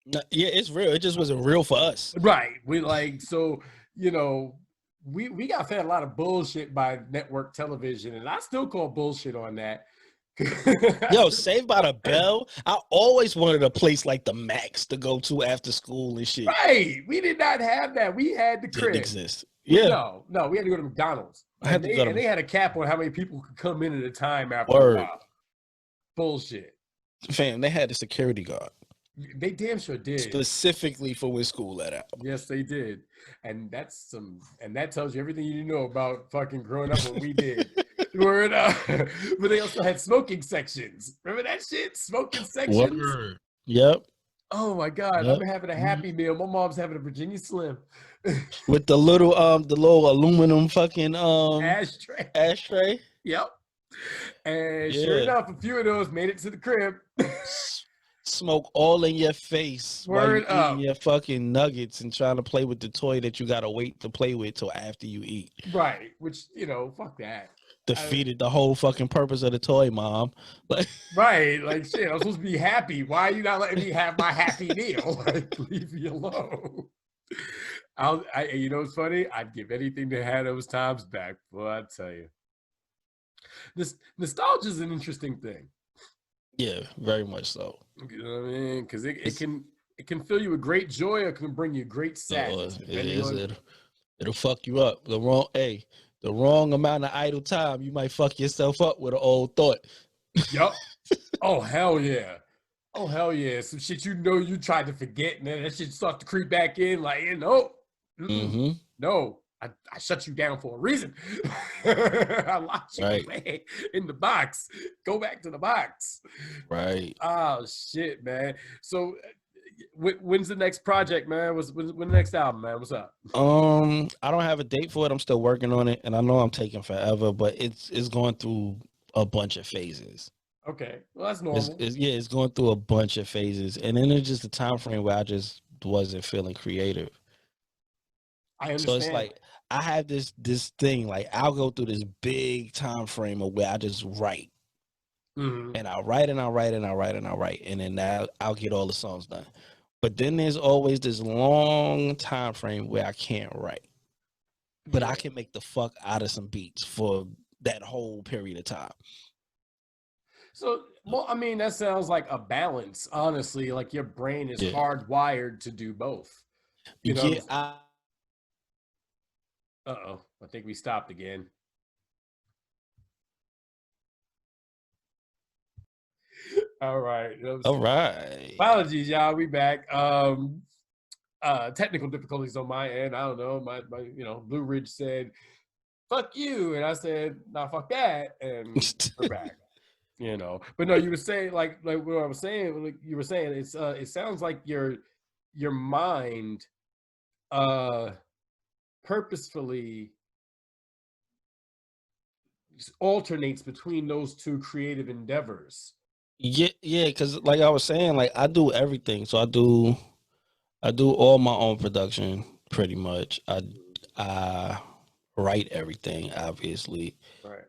[SPEAKER 3] Yeah, it's real. It just wasn't real for us.
[SPEAKER 2] Right. We, we got fed a lot of bullshit by network television, and I still call bullshit on that.
[SPEAKER 3] Yo, Saved by the Bell. I always wanted a place like the Max to go to after school and shit.
[SPEAKER 2] Right. We did not have that. We had the crib.
[SPEAKER 3] Didn't exist. Yeah.
[SPEAKER 2] No, we had to go to McDonald's. And they had a cap on how many people could come in at a time after a while. Bullshit.
[SPEAKER 3] Fam, they had a security guard.
[SPEAKER 2] They damn sure did.
[SPEAKER 3] Specifically for when school let out.
[SPEAKER 2] Yes, they did. And that tells you everything you know about fucking growing up what we did. Word up. But they also had smoking sections. Remember that shit? Smoking sections?
[SPEAKER 3] Word. Yep.
[SPEAKER 2] Oh my God. Yep. I'm having a Happy Meal. My mom's having a Virginia Slim.
[SPEAKER 3] With the little aluminum fucking
[SPEAKER 2] ashtray. Yep. And sure enough, a few of those made it to the crib.
[SPEAKER 3] Smoke all in your face while you're eating your fucking nuggets and trying to play with the toy that you gotta wait to play with till after you eat.
[SPEAKER 2] Right. Which, fuck that.
[SPEAKER 3] Defeated the whole fucking purpose of the toy, Mom.
[SPEAKER 2] Right. Like, shit, I'm supposed to be happy. Why are you not letting me have my Happy Meal? Like, leave me alone. You know what's funny? I'd give anything to have those times back. Well, I tell you. This nostalgia is an interesting thing.
[SPEAKER 3] Yeah, very much so.
[SPEAKER 2] You know what I mean? Because it can fill you with great joy or it can bring you great sadness.
[SPEAKER 3] It'll fuck you up. The wrong amount of idle time, you might fuck yourself up with an old thought.
[SPEAKER 2] Yup. Oh hell yeah. Oh hell yeah. Some shit you tried to forget, and then that shit starts to creep back in, like,
[SPEAKER 3] Mm-hmm.
[SPEAKER 2] no. I shut you down for a reason. I locked you
[SPEAKER 3] Right.
[SPEAKER 2] away in the box. Go back to the box.
[SPEAKER 3] Right.
[SPEAKER 2] Oh shit, man. So when's the next project, man? When the next album, man? What's up?
[SPEAKER 3] I don't have a date for it. I'm still working on it, and I know I'm taking forever, but it's going through a bunch of phases.
[SPEAKER 2] Okay, well that's normal.
[SPEAKER 3] It's going through a bunch of phases, and then it's just a time frame where I just wasn't feeling creative.
[SPEAKER 2] I
[SPEAKER 3] So it's
[SPEAKER 2] understand.
[SPEAKER 3] like I have this thing, like I'll go through this big time frame of where I just write,
[SPEAKER 2] Mm-hmm.
[SPEAKER 3] and I'll write and I'll write and I'll write and I'll write, and then I'll get all the songs done. But then there's always this long time frame where I can't write, but
[SPEAKER 2] Yeah.
[SPEAKER 3] I can make the fuck out of some beats for that whole period of time.
[SPEAKER 2] So, well, I mean, that sounds like a balance, honestly. Like your brain is
[SPEAKER 3] Yeah,
[SPEAKER 2] hardwired to do both. You know,
[SPEAKER 3] yeah.
[SPEAKER 2] uh-oh, I think we stopped again. All right.
[SPEAKER 3] All right.
[SPEAKER 2] Apologies, y'all. We back. Technical difficulties on my end. I don't know. My Blue Ridge said, fuck you. And I said, nah, fuck that. And we're back. But no, you were saying like what I was saying, like you were saying, it sounds like your mind purposefully alternates between those two creative endeavors.
[SPEAKER 3] Yeah, because like I was saying, like I do everything. So I do all my own production pretty much. I write everything, obviously.
[SPEAKER 2] Right.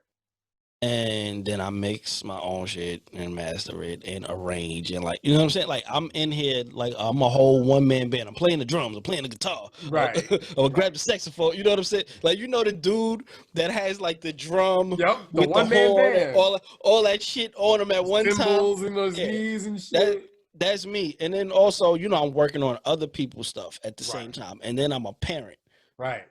[SPEAKER 3] And then I mix my own shit and master it and arrange and like you know what I'm saying. Like I'm in here like I'm a whole one man band. I'm playing the drums. I'm playing the guitar.
[SPEAKER 2] Right.
[SPEAKER 3] Or grab the saxophone. You know what I'm saying? Like the dude that has like the drum
[SPEAKER 2] Yep. The
[SPEAKER 3] with the
[SPEAKER 2] one man
[SPEAKER 3] horn and
[SPEAKER 2] band.
[SPEAKER 3] all that shit on him at one time.
[SPEAKER 2] Cymbals and those
[SPEAKER 3] Yeah,
[SPEAKER 2] knees and
[SPEAKER 3] that
[SPEAKER 2] shit.
[SPEAKER 3] that's me. And then also I'm working on other people's stuff at the
[SPEAKER 2] Right.
[SPEAKER 3] same time. And then I'm a parent.
[SPEAKER 2] Right.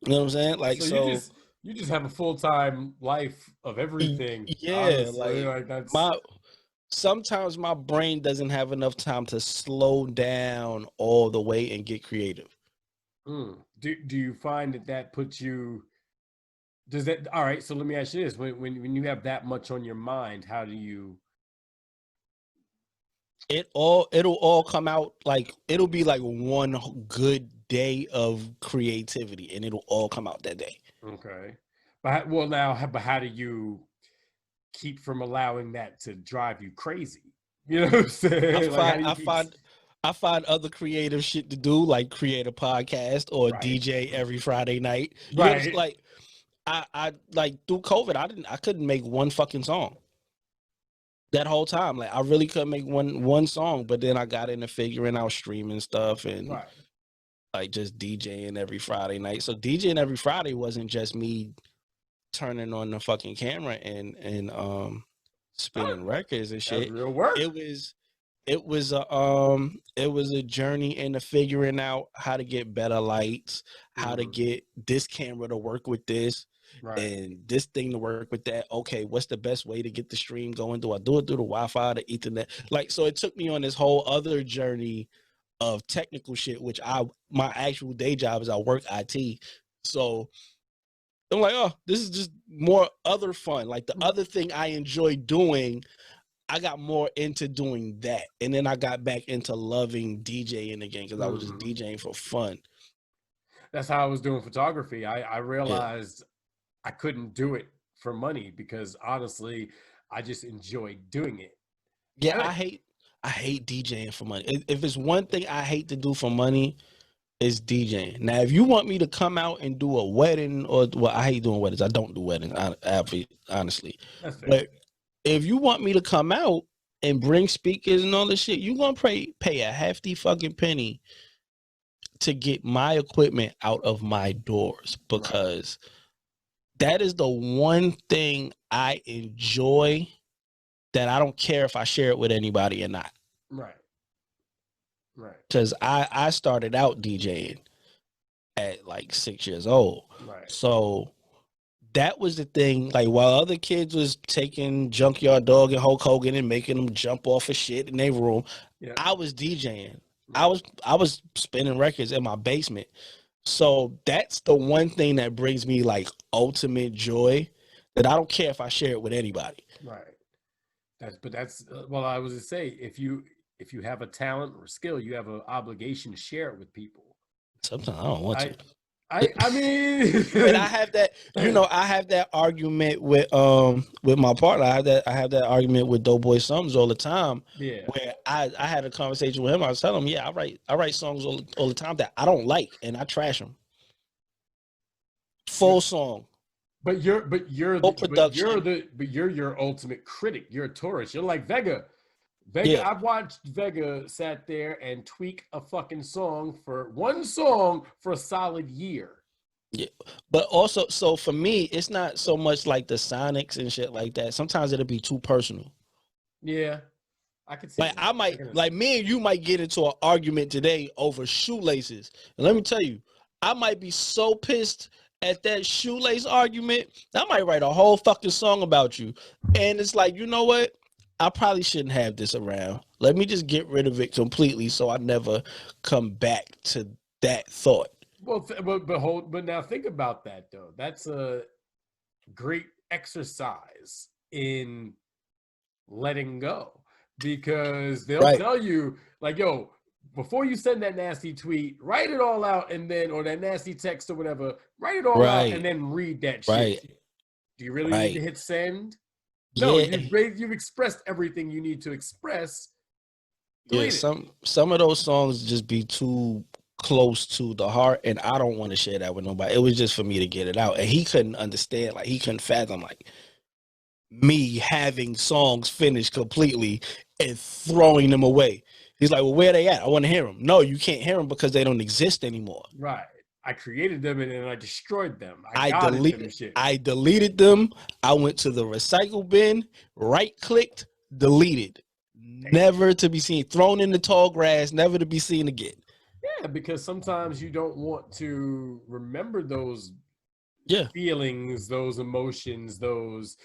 [SPEAKER 3] You know what I'm saying? Like
[SPEAKER 2] So
[SPEAKER 3] so.
[SPEAKER 2] you just have a full-time life of everything,
[SPEAKER 3] Yeah,
[SPEAKER 2] honestly.
[SPEAKER 3] like
[SPEAKER 2] Like that's
[SPEAKER 3] my sometimes my brain doesn't have enough time to slow down all the way and get creative.
[SPEAKER 2] Do you find that puts you does that all right, so let me ask you this. When you have that much on your mind, how do you
[SPEAKER 3] It'll all come out like it'll be like one good day of creativity and it'll all come out that day.
[SPEAKER 2] okay. But how do you keep from allowing that to drive you crazy? You know what I'm
[SPEAKER 3] I
[SPEAKER 2] saying? Like how
[SPEAKER 3] find
[SPEAKER 2] do you
[SPEAKER 3] I
[SPEAKER 2] keep
[SPEAKER 3] find I find other creative shit to do, like create a podcast or
[SPEAKER 2] right,
[SPEAKER 3] DJ every Friday night. You know what I'm saying?
[SPEAKER 2] right,
[SPEAKER 3] Like I like through COVID I couldn't make one fucking song. That whole time. Like I really couldn't make one song, but then I got into figuring out streaming stuff and
[SPEAKER 2] right.
[SPEAKER 3] like just DJing every Friday night. So DJing every Friday wasn't just me turning on the fucking camera and
[SPEAKER 2] Oh,
[SPEAKER 3] spinning records and
[SPEAKER 2] that's
[SPEAKER 3] shit.
[SPEAKER 2] real work.
[SPEAKER 3] It was a journey into figuring out how to get better lights, how to
[SPEAKER 2] Mhm.
[SPEAKER 3] get this camera to work with this
[SPEAKER 2] Right.
[SPEAKER 3] and this thing to work with that. Okay, what's the best way to get the stream going? Do I do it through the Wi-Fi, the Ethernet? Like, so it took me on this whole other journey of technical shit, which my actual day job is I work IT. So I'm like, oh, this is just more other fun. Like the other thing I enjoy doing, I got more into doing that. And then I got back into loving DJing again because I was just
[SPEAKER 2] Mhm.
[SPEAKER 3] DJing for fun.
[SPEAKER 2] That's how I was doing photography. I
[SPEAKER 3] Yeah.
[SPEAKER 2] realized I couldn't do it for money because honestly, I just enjoyed doing it.
[SPEAKER 3] Yeah,
[SPEAKER 2] And
[SPEAKER 3] I hate DJing for money. If it's one thing I hate to do for money, it's DJing. Now, if you want me to come out and do a wedding or well, I hate doing weddings. I don't do weddings, honestly.
[SPEAKER 2] that's fair.
[SPEAKER 3] But if you want me to come out and bring speakers and all this shit, you're gonna pay a hefty fucking penny to get my equipment out of my doors
[SPEAKER 2] Right.
[SPEAKER 3] because that is the one thing I enjoy that I don't care if I share it with anybody or not.
[SPEAKER 2] Right. Right.
[SPEAKER 3] Because I started out DJing at like 6 years old.
[SPEAKER 2] Right.
[SPEAKER 3] So that was the thing. Like while other kids was taking Junkyard Dog and Hulk Hogan and making them jump off of shit in their room,
[SPEAKER 2] Yeah.
[SPEAKER 3] I was DJing.
[SPEAKER 2] Right.
[SPEAKER 3] I was spinning records in my basement. So that's the one thing that brings me like ultimate joy, that I don't care if I share it with anybody.
[SPEAKER 2] Right. That's well, I was to say, if you have a talent or skill, you have an obligation to share it with people.
[SPEAKER 3] Sometimes I don't want to.
[SPEAKER 2] I mean,
[SPEAKER 3] And I have that, I have that argument with my partner. I have that argument with Doughboy Sums all the time.
[SPEAKER 2] Yeah.
[SPEAKER 3] Where I had a conversation with him. I was telling him, yeah, I write songs all the time that I don't like, and I trash them. Full song.
[SPEAKER 2] But you're
[SPEAKER 3] production.
[SPEAKER 2] your ultimate critic. You're a tourist. You're like Vega.
[SPEAKER 3] Yeah.
[SPEAKER 2] I've watched Vega sat there and tweak a fucking song for a solid year.
[SPEAKER 3] Yeah. But also, so for me, it's not so much like the sonics and shit like that. Sometimes it'll be too personal.
[SPEAKER 2] Yeah. I could see
[SPEAKER 3] Like
[SPEAKER 2] that.
[SPEAKER 3] I might, like me and you might get into an argument today over shoelaces. And let me tell you, I might be so pissed at that shoelace argument, I might write a whole fucking song about you. And it's like, you know what? I probably shouldn't have this around. Let me just get rid of it completely so I never come back to that thought.
[SPEAKER 2] Well, but now think about that though. That's a great exercise in letting go, because they'll tell you like, yo, before you send that nasty tweet, write it all out, and then, or that nasty text or whatever, write it all out and then read that shit. Do you really need to hit send? No, you've expressed everything you need to express.
[SPEAKER 3] Yeah, some of those songs just be too close to the heart, and I don't want to share that with nobody. It was just for me to get it out, and he couldn't understand. Like he couldn't fathom like me having songs finished completely and throwing them away. He's like, well, where are they at? I want to hear them. No, you can't hear them because they don't exist anymore.
[SPEAKER 2] Right. I created them and then I destroyed them.
[SPEAKER 3] I deleted them. I went to the recycle bin, right-clicked, deleted. Never to be seen. Thrown in the tall grass, never to be seen again.
[SPEAKER 2] Yeah, because sometimes you don't want to remember those feelings, those emotions, those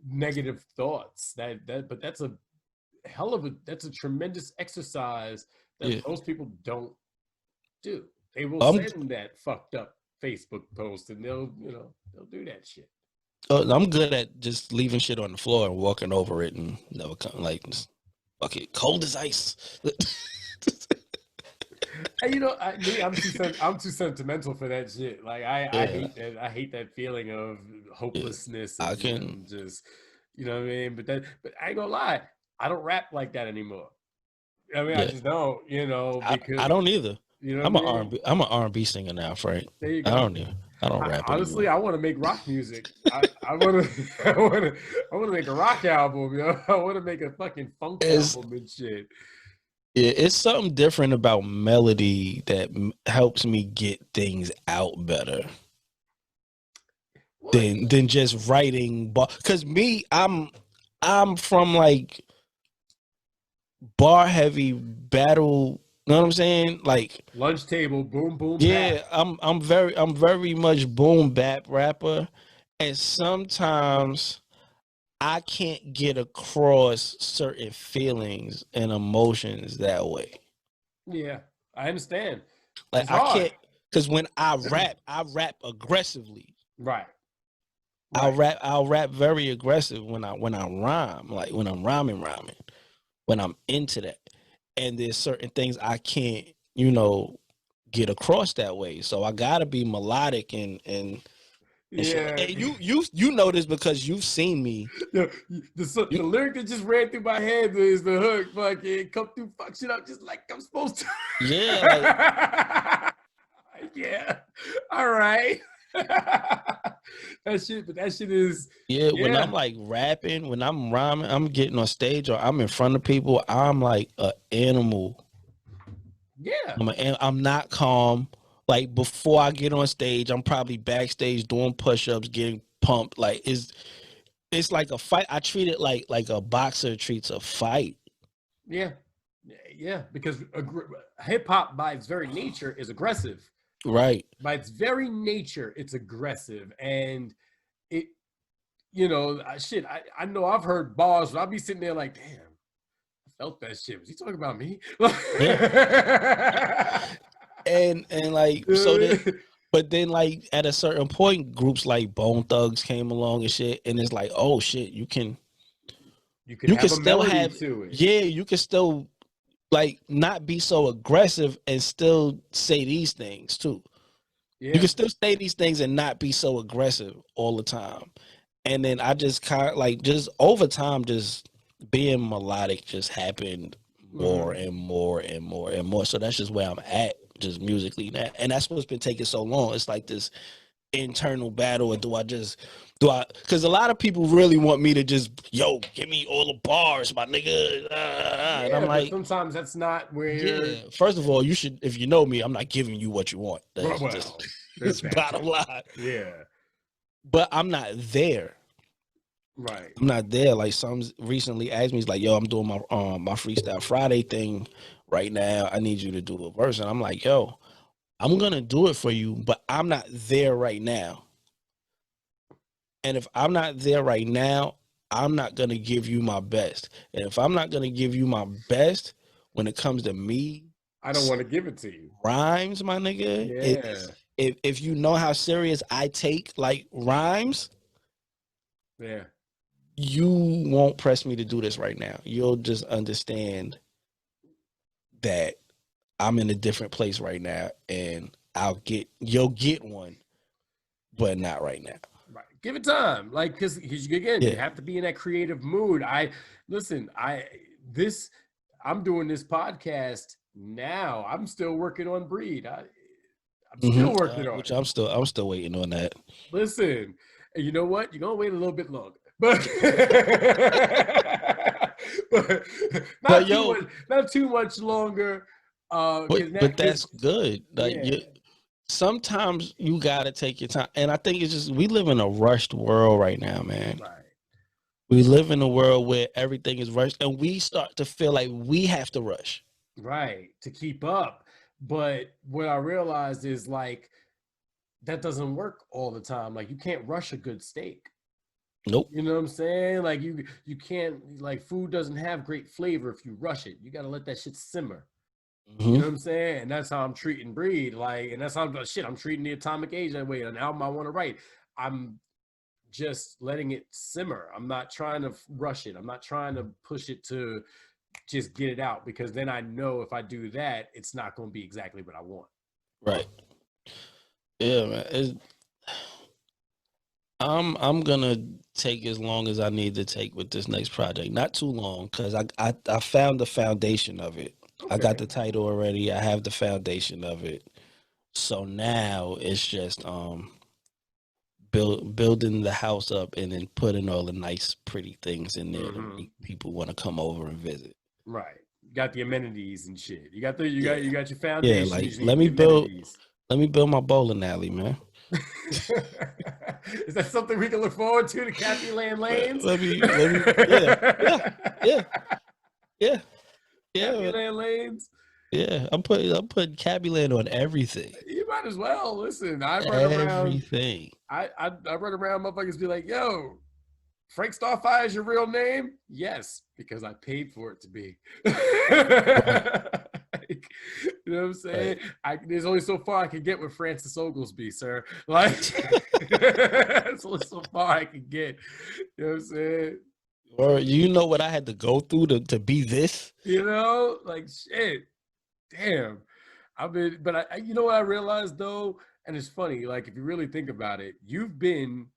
[SPEAKER 2] negative thoughts. But that's a that's a tremendous exercise that most people don't do. They will send that fucked up Facebook post and they'll do that shit.
[SPEAKER 3] I'm good at just leaving shit on the floor and walking over it and never come like fuck it, cold as ice.
[SPEAKER 2] And I'm too sentimental for that shit. Like I hate that. I hate that feeling of hopelessness.
[SPEAKER 3] I can
[SPEAKER 2] just, you know what I mean. But I ain't gonna lie, I don't rap like that anymore. I mean, I just don't. Because
[SPEAKER 3] I don't either.
[SPEAKER 2] You know,
[SPEAKER 3] I'm an R&B singer now, Frank.
[SPEAKER 2] There you go.
[SPEAKER 3] I don't rap.
[SPEAKER 2] Honestly,
[SPEAKER 3] anymore.
[SPEAKER 2] I want to make rock music. I want to make a rock album. I want to make a fucking funk album and shit.
[SPEAKER 3] Yeah, it's something different about melody that helps me get things out better than just writing. Because me, I'm from like bar heavy battle. You know what I'm saying? Like
[SPEAKER 2] lunch table, boom, boom.
[SPEAKER 3] Yeah,
[SPEAKER 2] bap.
[SPEAKER 3] I'm very much boom bap rapper, and sometimes I can't get across certain feelings and emotions that way.
[SPEAKER 2] Yeah, I understand.
[SPEAKER 3] Like I can't, because when I rap aggressively.
[SPEAKER 2] Right.
[SPEAKER 3] I'll rap very aggressive when I rhyme, like when I'm rhyming, when I'm into that. And there's certain things I can't, get across that way. So I gotta be melodic and
[SPEAKER 2] yeah.
[SPEAKER 3] And you know this because you've seen me.
[SPEAKER 2] The lyric that just ran through my head is the hook. Fucking come through, fuck shit up just like I'm supposed to.
[SPEAKER 3] Yeah.
[SPEAKER 2] Yeah. All right. That shit is.
[SPEAKER 3] Yeah, when I'm like rapping, when I'm rhyming, I'm getting on stage or I'm in front of people, I'm like an animal.
[SPEAKER 2] Yeah.
[SPEAKER 3] I'm not calm. Like before I get on stage, I'm probably backstage doing push-ups, getting pumped. Like it's like a fight. I treat it like a boxer treats a fight.
[SPEAKER 2] Yeah. Yeah, because hip hop by its very nature is aggressive.
[SPEAKER 3] Right.
[SPEAKER 2] By its very nature, it's aggressive. And it, you know, shit, I know I've heard bars, but I'll be sitting there like, damn, I felt that shit. Was he talking about me?
[SPEAKER 3] Yeah. And like, so that, but then like at a certain point, groups like Bone Thugs came along and shit, and it's like, oh shit, you can
[SPEAKER 2] have a
[SPEAKER 3] still
[SPEAKER 2] melody
[SPEAKER 3] have,
[SPEAKER 2] to it.
[SPEAKER 3] yeah, you can still like not be so aggressive and still say these things too.
[SPEAKER 2] Yeah.
[SPEAKER 3] You can still say these things and not be so aggressive all the time. And then I just kind of like, just over time, just being melodic just happened more and more and more and more. So that's just where I'm at, just musically. And that's what's been taking so long. It's like this internal battle. Or do I, because a lot of people really want me to just, yo, give me all the bars, my nigga. And I'm like,
[SPEAKER 2] sometimes that's not where.
[SPEAKER 3] Yeah, first of all, you should, if you know me, I'm not giving you what you want. That's
[SPEAKER 2] well,
[SPEAKER 3] just bottom line.
[SPEAKER 2] Yeah.
[SPEAKER 3] But I'm not there.
[SPEAKER 2] Right.
[SPEAKER 3] I'm not there. Like, some recently asked me, he's like, yo, I'm doing my my Freestyle Friday thing right now. I need you to do a verse. And I'm like, yo, I'm gonna do it for you, but I'm not there right now. And if I'm not there right now, I'm not gonna give you my best. And if I'm not gonna give you my best when it comes to me,
[SPEAKER 2] I don't want to give it to you.
[SPEAKER 3] Rhymes, my nigga.
[SPEAKER 2] Yeah.
[SPEAKER 3] If you know how serious I take like rhymes,
[SPEAKER 2] yeah,
[SPEAKER 3] you won't press me to do this right now. You'll just understand that I'm in a different place right now, and you'll get one, but not right now.
[SPEAKER 2] Right. Give it time. Like, because again, you have to be in that creative mood. I'm doing this podcast now. I'm still working on Breed. I'm still working on
[SPEAKER 3] which
[SPEAKER 2] it.
[SPEAKER 3] I'm still waiting on that.
[SPEAKER 2] Listen, and you know what? You're gonna wait a little bit longer, but not too much longer.
[SPEAKER 3] But that's good. Like, sometimes you gotta take your time, and I think it's just, we live in a rushed world right now, man.
[SPEAKER 2] Right.
[SPEAKER 3] We live in a world where everything is rushed, and we start to feel like we have to rush.
[SPEAKER 2] Right, to keep up. But what I realized is, like, that doesn't work all the time. Like, you can't rush a good steak.
[SPEAKER 3] Nope.
[SPEAKER 2] You know what I'm saying? Like, you can't, like, food doesn't have great flavor if you rush it. You got to let that shit simmer. You know what I'm saying? And that's how I'm treating Breed. Like, and that's how I'm treating the Atomic Age that way. An album I want to write, I'm just letting it simmer. I'm not trying to rush it. I'm not trying to push it to just get it out, because then I know if I do that, it's not going to be exactly what I want.
[SPEAKER 3] Right. Yeah, man. I'm gonna take as long as I need to take with this next project. Not too long, because I found the foundation of it. Okay. I got the title already. I have the foundation of it. So now it's just building the house up and then putting all the nice, pretty things in there to make people want to come over and visit.
[SPEAKER 2] Right. You got the amenities and shit. You got your foundation.
[SPEAKER 3] Yeah, like, let me build my bowling alley, man.
[SPEAKER 2] Is that something we can look forward to? The Cappy Land Lanes?
[SPEAKER 3] Yeah.
[SPEAKER 2] Cappy Land Lanes.
[SPEAKER 3] Yeah, I'm putting Cappy Land on everything.
[SPEAKER 2] You might as well. Listen, I run
[SPEAKER 3] everything.
[SPEAKER 2] I run around, motherfuckers be like, yo, Frank Starfire is your real name? Yes, because I paid for it to be. You know what I'm saying? Right. There's only so far I can get with Francis Oglesby, sir. Like, that's only so far I can get. You know what I'm saying?
[SPEAKER 3] Or you know what I had to go through to be this?
[SPEAKER 2] You know, like, shit. Damn. But you know what I realized though? And it's funny, like, if you really think about it, you've been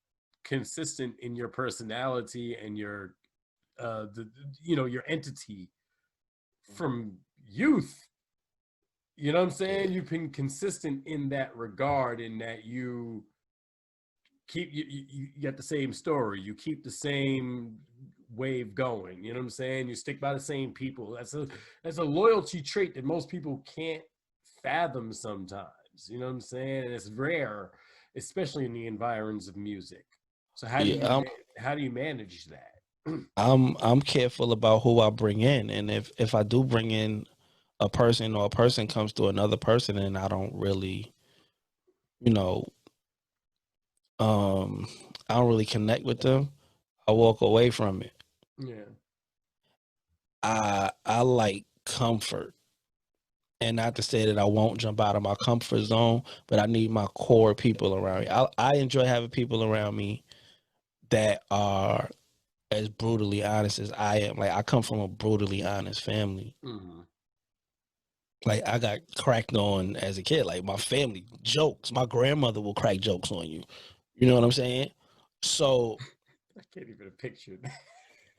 [SPEAKER 2] consistent in your personality and your your entity from youth. You know what I'm saying? You've been consistent in that regard, in that you get the same story, you keep the same wave going. You know what I'm saying? You stick by the same people. That's a loyalty trait that most people can't fathom sometimes. You know what I'm saying? And it's rare, especially in the environs of music. So how do you manage that?
[SPEAKER 3] I'm careful about who I bring in, and if I do bring in a person, or a person comes to another person, and I don't really, I don't really connect with them, I walk away from it.
[SPEAKER 2] Yeah.
[SPEAKER 3] I like comfort. And not to say that I won't jump out of my comfort zone, but I need my core people around me. I enjoy having people around me that are as brutally honest as I am. Like, I come from a brutally honest family.
[SPEAKER 2] Mm-hmm.
[SPEAKER 3] Like, I got cracked on as a kid. Like, my family jokes. My grandmother will crack jokes on you. You know what I'm saying? So,
[SPEAKER 2] I can't even picture that.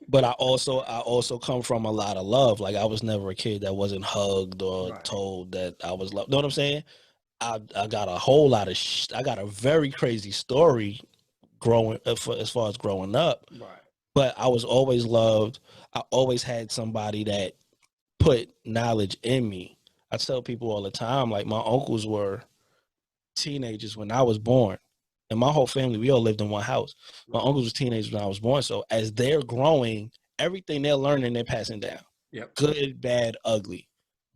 [SPEAKER 3] but I also come from a lot of love. Like, I was never a kid that wasn't hugged or
[SPEAKER 2] Right.
[SPEAKER 3] told that I was loved. Know what I'm saying? I got a whole lot of I got a very crazy story growing as far as growing up.
[SPEAKER 2] Right.
[SPEAKER 3] But I was always loved. I always had somebody that put knowledge in me. I tell people all the time, like, my uncles were teenagers when I was born. And my whole family, we all lived in one house. My
[SPEAKER 2] Right.
[SPEAKER 3] uncles was teenagers when I was born. So as they're growing, everything they're learning, they're passing down.
[SPEAKER 2] Yep.
[SPEAKER 3] Good, bad, ugly.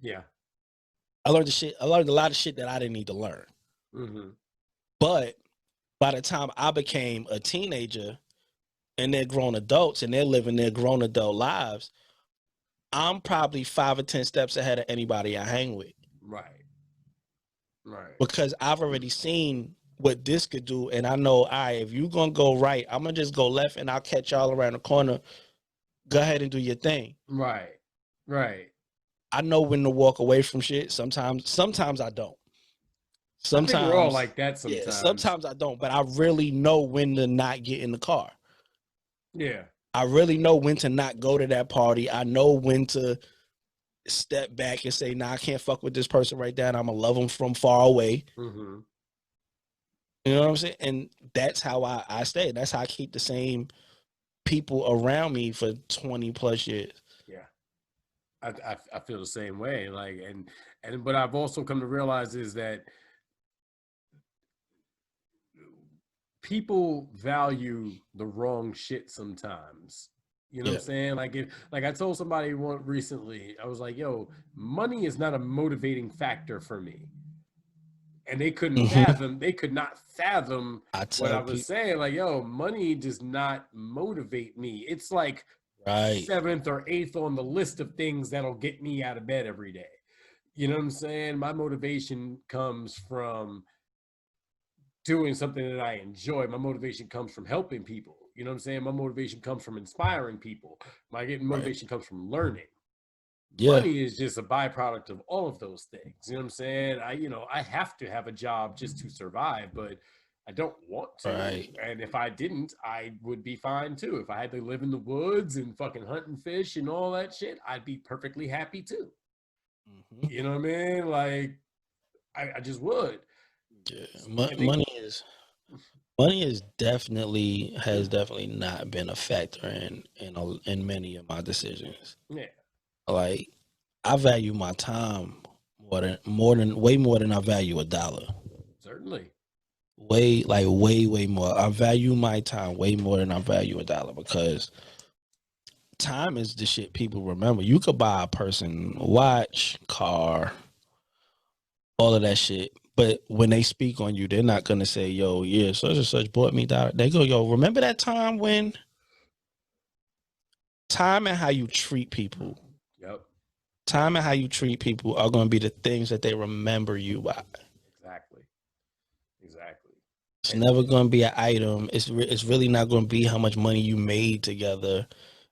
[SPEAKER 2] Yeah.
[SPEAKER 3] I learned a lot of shit that I didn't need to learn.
[SPEAKER 2] Mm-hmm.
[SPEAKER 3] But by the time I became a teenager and they're grown adults and they're living their grown adult lives, I'm probably 5 or 10 steps ahead of anybody I hang with.
[SPEAKER 2] Right. Right.
[SPEAKER 3] Because I've already seen what this could do. And I know, all right, if you're going to go right, I'm going to just go left and I'll catch y'all around the corner. Go ahead and do your thing.
[SPEAKER 2] Right. Right.
[SPEAKER 3] I know when to walk away from shit. Sometimes I don't. Sometimes,
[SPEAKER 2] I think we're all like that sometimes.
[SPEAKER 3] Yeah, sometimes I don't, but I really know when to not get in the car.
[SPEAKER 2] Yeah.
[SPEAKER 3] I really know when to not go to that party. I know when to step back and say, nah, I can't fuck with this person right now. And I'm going to love them from far away.
[SPEAKER 2] Mm-hmm.
[SPEAKER 3] You know what I'm saying? And that's how I stay. That's how I keep the same people around me for 20 plus years.
[SPEAKER 2] Yeah. I feel the same way. Like, but I've also come to realize is that people value the wrong shit sometimes. You know what I'm saying? Like I told somebody recently, I was like, yo, money is not a motivating factor for me. And they could not fathom what I was saying. Like, yo, money does not motivate me. It's like
[SPEAKER 3] right.
[SPEAKER 2] 7th or 8th on the list of things that'll get me out of bed every day. You know what I'm saying? My motivation comes from doing something that I enjoy. My motivation comes from helping people. You know what I'm saying? My motivation comes from inspiring people. My motivation comes from learning. Yeah. Money is just a byproduct of all of those things. You know what I'm saying? I have to have a job just to survive, but I don't want to.
[SPEAKER 3] Right.
[SPEAKER 2] And if I didn't, I would be fine too. If I had to live in the woods and fucking hunt and fish and all that shit, I'd be perfectly happy too. Mm-hmm. You know what I mean? Like, I just would.
[SPEAKER 3] Yeah. Money has definitely not been a factor in many of my decisions. Yeah. Like, I value my time way more than I value a dollar.
[SPEAKER 2] Certainly.
[SPEAKER 3] Way more. I value my time way more than I value a dollar, because time is the shit people remember. You could buy a person watch, car, all of that shit, but when they speak on you, they're not gonna say, yo, yeah, such and such bought me that. They go, yo, remember that time when? Time and how you treat people.
[SPEAKER 2] Yep.
[SPEAKER 3] Time and how you treat people are going to be the things that they remember you by.
[SPEAKER 2] Exactly.
[SPEAKER 3] It's never going to be an item. It's really not going to be how much money you made together.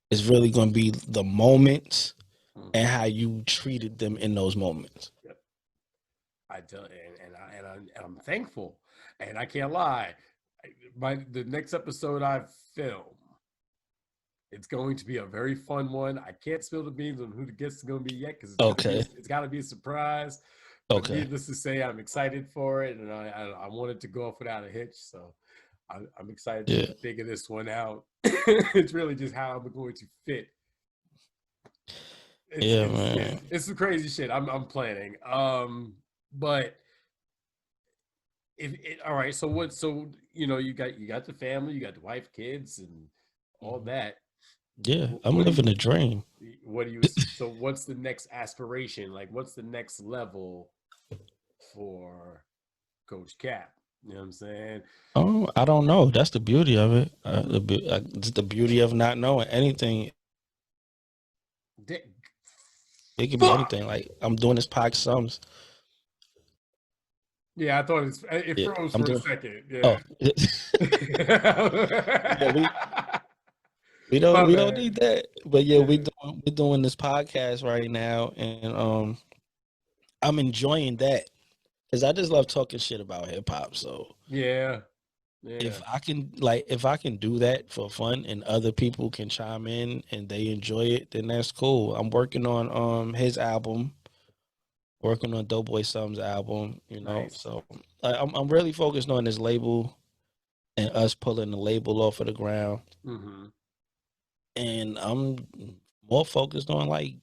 [SPEAKER 3] It's really going to be the moments and how you treated them in those moments.
[SPEAKER 2] Yep. I'm thankful, and I can't lie. The next episode I film, it's going to be a very fun one. I can't spill the beans on who the guest is going to be yet, because it's got to be a surprise. But needless to say, I'm excited for it, and I want it to go off without a hitch. So I'm excited to figure this one out. It's really just how I'm going to fit. It's some crazy shit I'm planning. But all right. So you got the family, you got the wife, kids, and all that.
[SPEAKER 3] Yeah, I'm living a dream.
[SPEAKER 2] So what's the next aspiration? Like, what's the next level for Coach Cap? You know what I'm saying?
[SPEAKER 3] Oh, I don't know. That's the beauty of it. It's the beauty of not knowing anything.
[SPEAKER 2] Dick.
[SPEAKER 3] It could be
[SPEAKER 2] Fuck.
[SPEAKER 3] anything. Like I'm doing this podcast sums.
[SPEAKER 2] Yeah, I thought it
[SPEAKER 3] Yeah,
[SPEAKER 2] froze
[SPEAKER 3] I'm
[SPEAKER 2] for a
[SPEAKER 3] doing.
[SPEAKER 2] second.
[SPEAKER 3] Oh,
[SPEAKER 2] Yeah.
[SPEAKER 3] yeah. We
[SPEAKER 2] My
[SPEAKER 3] don't
[SPEAKER 2] bad.
[SPEAKER 3] need that. But yeah,
[SPEAKER 2] Yeah.
[SPEAKER 3] we're doing this podcast right now, and I'm enjoying that because I just love talking shit about hip hop. So
[SPEAKER 2] Yeah. Yeah.
[SPEAKER 3] if I can do that for fun and other people can chime in and they enjoy it, then that's cool. I'm working on his album, working on Doughboy Sum's album, you know.
[SPEAKER 2] Nice.
[SPEAKER 3] So I'm really focused on this label and us pulling the label off of the ground.
[SPEAKER 2] Mm-hmm.
[SPEAKER 3] And I'm more focused on like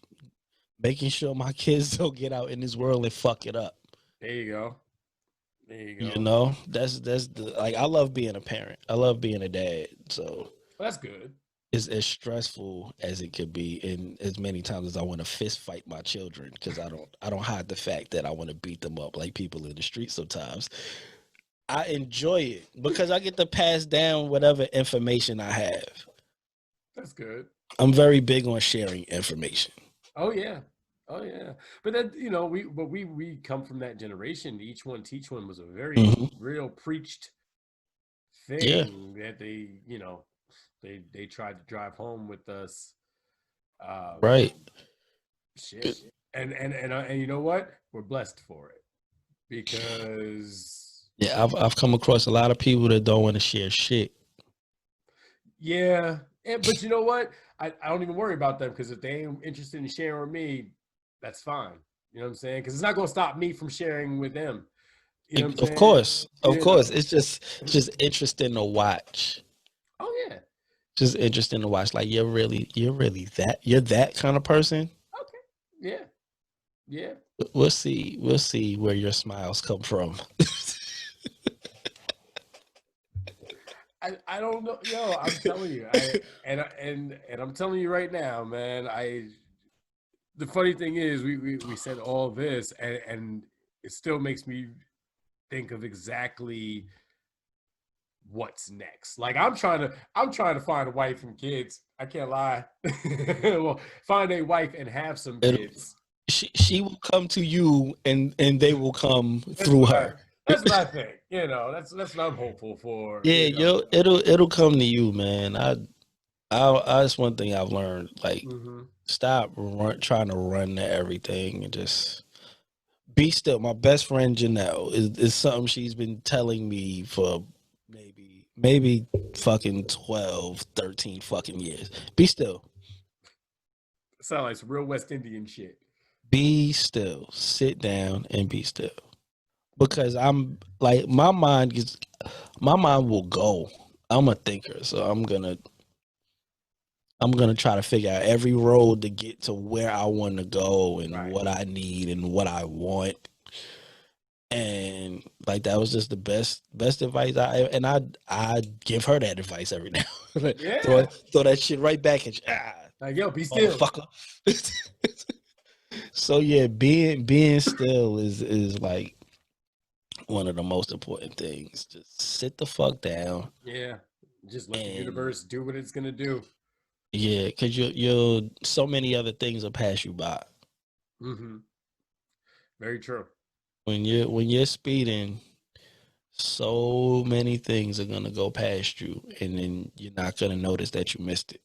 [SPEAKER 3] making sure my kids don't get out in this world and fuck it up.
[SPEAKER 2] There you go. There you
[SPEAKER 3] You
[SPEAKER 2] go.
[SPEAKER 3] know, that's the like I love being a parent. I love being a dad. So
[SPEAKER 2] Well, that's good.
[SPEAKER 3] it's as stressful as it could be, and as many times as I want to fist fight my children because I don't hide the fact that I want to beat them up like people in the street sometimes. I enjoy it because I get to pass down whatever information I have.
[SPEAKER 2] That's good.
[SPEAKER 3] I'm very big on sharing information.
[SPEAKER 2] Oh yeah. Oh yeah. But that we come from that generation. Each one teach one was a very
[SPEAKER 3] Hmm.
[SPEAKER 2] real preached
[SPEAKER 3] Yeah,
[SPEAKER 2] thing that they tried to drive home with us. Um,
[SPEAKER 3] right.
[SPEAKER 2] shit. And you know what? We're blessed for it because
[SPEAKER 3] Yeah, I've come across a lot of people that don't want to share shit.
[SPEAKER 2] yeah. But you know what? I don't even worry about them because if they ain't interested in sharing with me, that's fine. You know what I'm saying? Because it's not gonna stop me from sharing with them. You know what I'm
[SPEAKER 3] Of
[SPEAKER 2] saying?
[SPEAKER 3] course, of
[SPEAKER 2] You
[SPEAKER 3] course.
[SPEAKER 2] know.
[SPEAKER 3] It's just interesting to watch.
[SPEAKER 2] Oh yeah.
[SPEAKER 3] Just interesting to watch. Like you're that kind of person.
[SPEAKER 2] Okay. Yeah. Yeah.
[SPEAKER 3] We'll see where your smiles come from.
[SPEAKER 2] I don't know. Yo, I'm telling you. And I'm telling you right now, man. The funny thing is we said all this and it still makes me think of exactly what's next. Like I'm trying to find a wife and kids. I can't lie. Well, find a wife and have some
[SPEAKER 3] It'll,
[SPEAKER 2] kids.
[SPEAKER 3] she will come to you and they will come
[SPEAKER 2] That's
[SPEAKER 3] through
[SPEAKER 2] what I
[SPEAKER 3] her.
[SPEAKER 2] that's what I think. You know, that's what I'm hopeful for.
[SPEAKER 3] Yeah,
[SPEAKER 2] You know.
[SPEAKER 3] it'll come to you, man. That's one thing I've learned. Like,
[SPEAKER 2] Mm-hmm.
[SPEAKER 3] stop trying to run to everything and just be still. My best friend Janelle is something she's been telling me for maybe fucking 12, 13 fucking years. Be still.
[SPEAKER 2] Sound like some real West Indian shit.
[SPEAKER 3] Be still. Sit down and be still. Because I'm like my mind will go. I'm a thinker, so I'm gonna try to figure out every road to get to where I want to go and
[SPEAKER 2] Right.
[SPEAKER 3] what I need and what I want. And like that was just the best advice I give her that advice every now.
[SPEAKER 2] Yeah.
[SPEAKER 3] Throw that shit right back and
[SPEAKER 2] Like, yo, be still.
[SPEAKER 3] motherfucker. So yeah, being still is like one of the most important things. Just sit the fuck down
[SPEAKER 2] Yeah. Just let the
[SPEAKER 3] and
[SPEAKER 2] universe do what it's gonna do.
[SPEAKER 3] yeah, because you're so many other things will pass you by.
[SPEAKER 2] Mm-hmm. Very true.
[SPEAKER 3] When you're speeding, so many things are gonna go past you, and then you're not gonna notice that you missed it.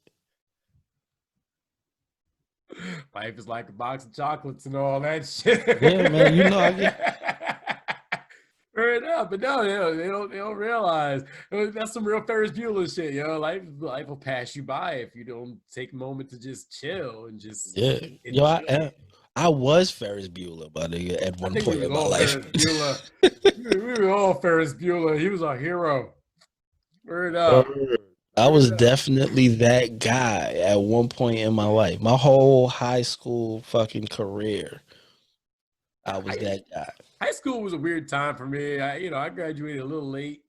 [SPEAKER 2] Life is like a box of chocolates and all that shit.
[SPEAKER 3] Yeah, man. You know I get.
[SPEAKER 2] Fair enough, but no, they don't realize that's some real Ferris Bueller shit, yo. Life will pass you by if you don't take a moment to just chill and just
[SPEAKER 3] Yeah, yo,
[SPEAKER 2] enjoy it.
[SPEAKER 3] I was Ferris Bueller, my nigga, at
[SPEAKER 2] I
[SPEAKER 3] one
[SPEAKER 2] think we
[SPEAKER 3] point
[SPEAKER 2] was
[SPEAKER 3] in my
[SPEAKER 2] all
[SPEAKER 3] life.
[SPEAKER 2] Ferris Bueller. We were all Ferris Bueller. He was our hero. Word up.
[SPEAKER 3] Word. I
[SPEAKER 2] Word
[SPEAKER 3] was
[SPEAKER 2] up.
[SPEAKER 3] definitely that guy at one point in my life. My whole high school fucking career, I was
[SPEAKER 2] High,
[SPEAKER 3] that guy.
[SPEAKER 2] high school was a weird time for me. I graduated a little late.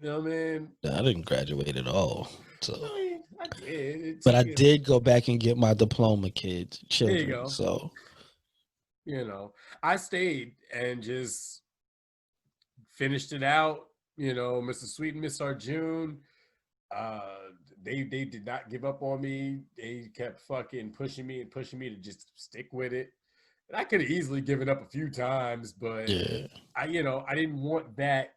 [SPEAKER 2] You know what I mean?
[SPEAKER 3] I didn't graduate at all. So,
[SPEAKER 2] I did. It
[SPEAKER 3] but
[SPEAKER 2] took
[SPEAKER 3] I
[SPEAKER 2] me.
[SPEAKER 3] did go back and get my diploma,
[SPEAKER 2] There you
[SPEAKER 3] children.
[SPEAKER 2] go.
[SPEAKER 3] So,
[SPEAKER 2] I stayed and just finished it out. You know, Mr. Sweet and Miss Arjun, they did not give up on me. They kept fucking pushing me to just stick with it. And I could have easily given up a few times, but
[SPEAKER 3] Yeah.
[SPEAKER 2] I didn't want that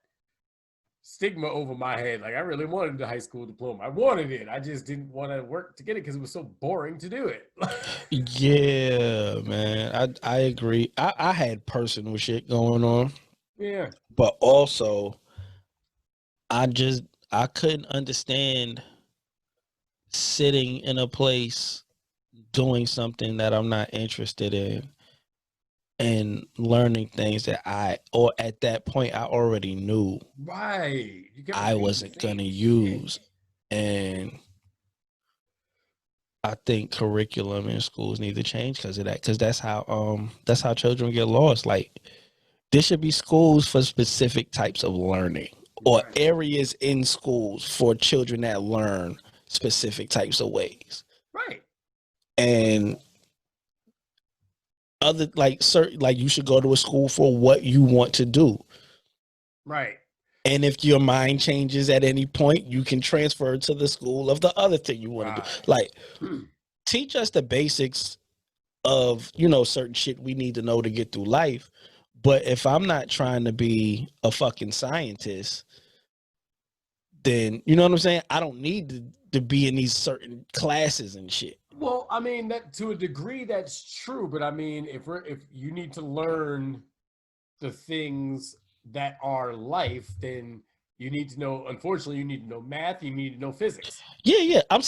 [SPEAKER 2] stigma over my head. Like, I really wanted the high school diploma. I wanted it. I just didn't want to work to get it because it was so boring to do it.
[SPEAKER 3] Yeah, man. I agree. I had personal shit going on,
[SPEAKER 2] Yeah.
[SPEAKER 3] but also I couldn't understand sitting in a place doing something that I'm not interested in and learning things that or at that point I already knew
[SPEAKER 2] Right. You kept
[SPEAKER 3] I
[SPEAKER 2] repeating the
[SPEAKER 3] wasn't
[SPEAKER 2] same
[SPEAKER 3] gonna
[SPEAKER 2] shit.
[SPEAKER 3] use. And I think curriculum in schools need to change because of that. Because that's how children get lost. Like, there should be schools for specific types of learning, or
[SPEAKER 2] Right.
[SPEAKER 3] areas in schools for children that learn specific types of ways.
[SPEAKER 2] Right.
[SPEAKER 3] And other certain, like, you should go to a school for what you want to do.
[SPEAKER 2] Right.
[SPEAKER 3] And if your mind changes at any point, you can transfer to the school of the other thing you want to do.
[SPEAKER 2] Right.
[SPEAKER 3] Like, teach us the basics of, certain shit we need to know to get through life. But if I'm not trying to be a fucking scientist, then, you know what I'm saying? I don't need to be in these certain classes and shit.
[SPEAKER 2] Well, I mean, that to a degree that's true, but I mean, if you need to learn the things that are life, then you need to know, unfortunately, you need to know math, you need to know physics.
[SPEAKER 3] Yeah. I'm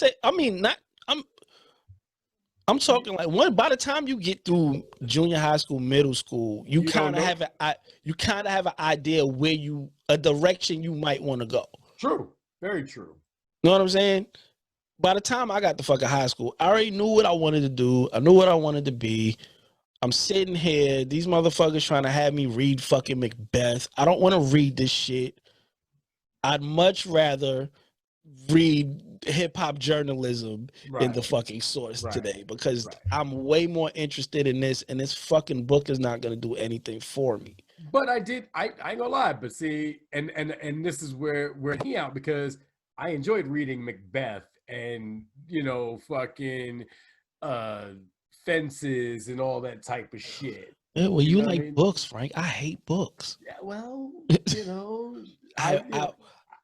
[SPEAKER 3] talking like by the time you get through junior high school, middle school, you kind of have an idea where a direction you might want to go.
[SPEAKER 2] True. Very true.
[SPEAKER 3] You know what I'm saying? By the time I got to fucking high school, I already knew what I wanted to do. I knew what I wanted to be. I'm sitting here, these motherfuckers trying to have me read fucking Macbeth. I don't want to read this shit. I'd much rather read hip-hop journalism in the fucking source today, because I'm way more interested in this, and this fucking book is not going to do anything for me.
[SPEAKER 2] But I ain't gonna lie, but see, and this is where he out, because I enjoyed reading Macbeth and, fucking Fences and all that type of shit.
[SPEAKER 3] Yeah, well, you like books, Frank. I hate books.
[SPEAKER 2] Yeah, well,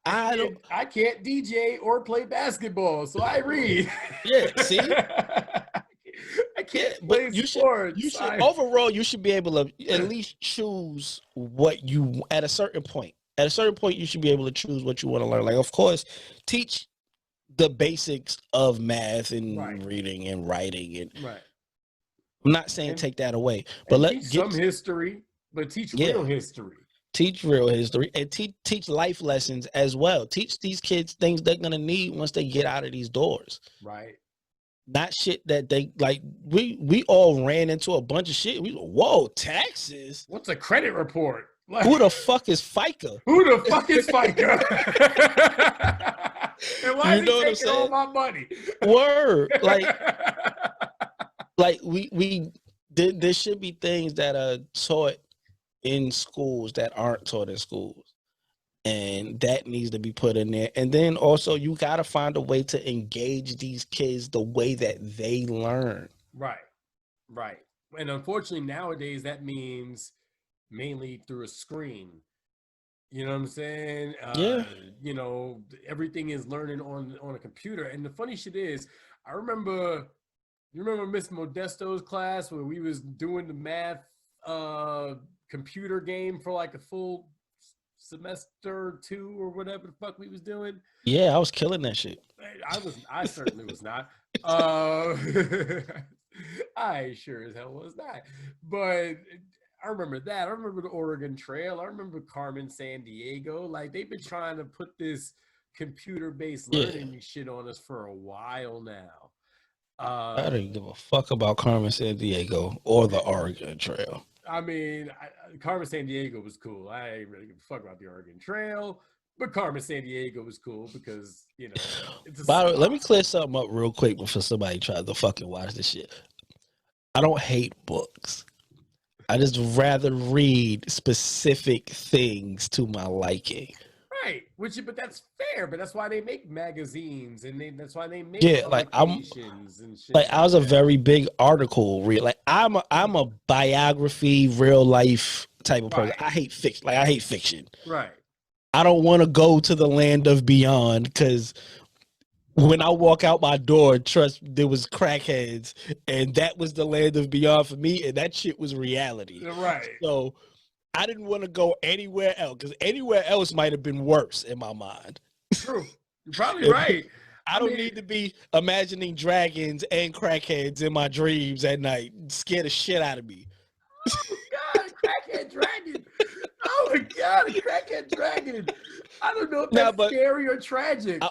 [SPEAKER 3] I
[SPEAKER 2] can't DJ or play basketball, so I read.
[SPEAKER 3] Yeah, see?
[SPEAKER 2] I can't play sports.
[SPEAKER 3] Overall, you should be able to at least choose what you, at a certain point. At a certain point, you should be able to choose what you want to learn. Like, of course, teach the basics of math and reading and writing. And I'm not saying take that away, but
[SPEAKER 2] teach some history, but teach real history.
[SPEAKER 3] Teach real history and teach life lessons as well. Teach these kids things they're gonna need once they get out of these doors.
[SPEAKER 2] Right.
[SPEAKER 3] Not shit that they like. We all ran into a bunch of shit. Whoa, taxes.
[SPEAKER 2] What's a credit report?
[SPEAKER 3] Like, who the fuck is FICA?
[SPEAKER 2] Who the fuck is FICA? And why is he taking all my money?
[SPEAKER 3] Word. Like there should be things that are taught in schools that aren't taught in schools, and that needs to be put in there. And then also, you got to find a way to engage these kids the way that they learn.
[SPEAKER 2] Right. And unfortunately, nowadays, that means mainly through a screen. You know what I'm saying?
[SPEAKER 3] Yeah.
[SPEAKER 2] Everything is learning on a computer. And the funny shit is, you remember Miss Modesto's class where we was doing the math computer game for like a full semester 2 or whatever the fuck we was doing? Yeah,
[SPEAKER 3] I was killing that shit.
[SPEAKER 2] I certainly was not. I sure as hell was not. But I remember that. I remember the Oregon Trail. I remember Carmen San Diego. Like, they've been trying to put this computer-based learning shit on us for a while now.
[SPEAKER 3] I didn't give a fuck about Carmen San Diego or the Oregon Trail.
[SPEAKER 2] I mean, Carmen San Diego was cool. I ain't really give a fuck about the Oregon Trail, but Carmen San Diego was cool because,
[SPEAKER 3] By the way, let me clear something up real quick before somebody tries to fucking watch this shit. I don't hate books. I just rather read specific things to my liking.
[SPEAKER 2] Right, but that's fair. But that's why they make magazines, and that's why they make
[SPEAKER 3] Yeah, like
[SPEAKER 2] publications and shit
[SPEAKER 3] like I
[SPEAKER 2] like
[SPEAKER 3] was a
[SPEAKER 2] that.
[SPEAKER 3] very big article read. Like I'm a biography, real life type of person.
[SPEAKER 2] Right,
[SPEAKER 3] I hate fiction. Like I hate fiction.
[SPEAKER 2] right.
[SPEAKER 3] I don't want to go to the land of beyond because when I walk out my door, trust there was crackheads, and that was the land of beyond for me, and that shit was reality.
[SPEAKER 2] Right.
[SPEAKER 3] So I didn't want to go anywhere else because anywhere else might have been worse in my mind.
[SPEAKER 2] True. You're probably right.
[SPEAKER 3] I don't need to be imagining dragons and crackheads in my dreams at night. Scare the shit out of me.
[SPEAKER 2] Oh God, crackhead dragon. Oh my God, a crackhead dragon. I don't know if that's scary or tragic.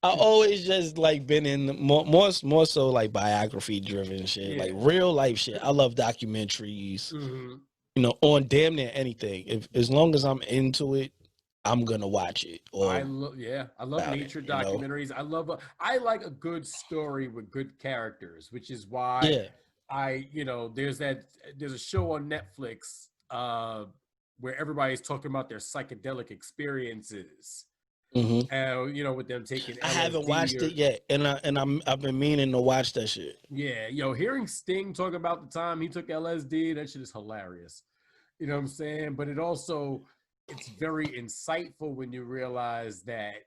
[SPEAKER 3] I always just like been in more so like biography driven shit, like real life shit. I love documentaries, you know, on damn near anything. If as long as I'm into it, I'm gonna watch it.
[SPEAKER 2] I love nature documentaries. You know? I like a good story with good characters, which is why there's a show on Netflix where everybody's talking about their psychedelic experiences. You know, with them taking LSD.
[SPEAKER 3] I haven't watched it yet, and I've been meaning to watch that shit.
[SPEAKER 2] Yeah, hearing Sting talk about the time he took LSD, that shit is hilarious. You know what I'm saying? But it's very insightful when you realize that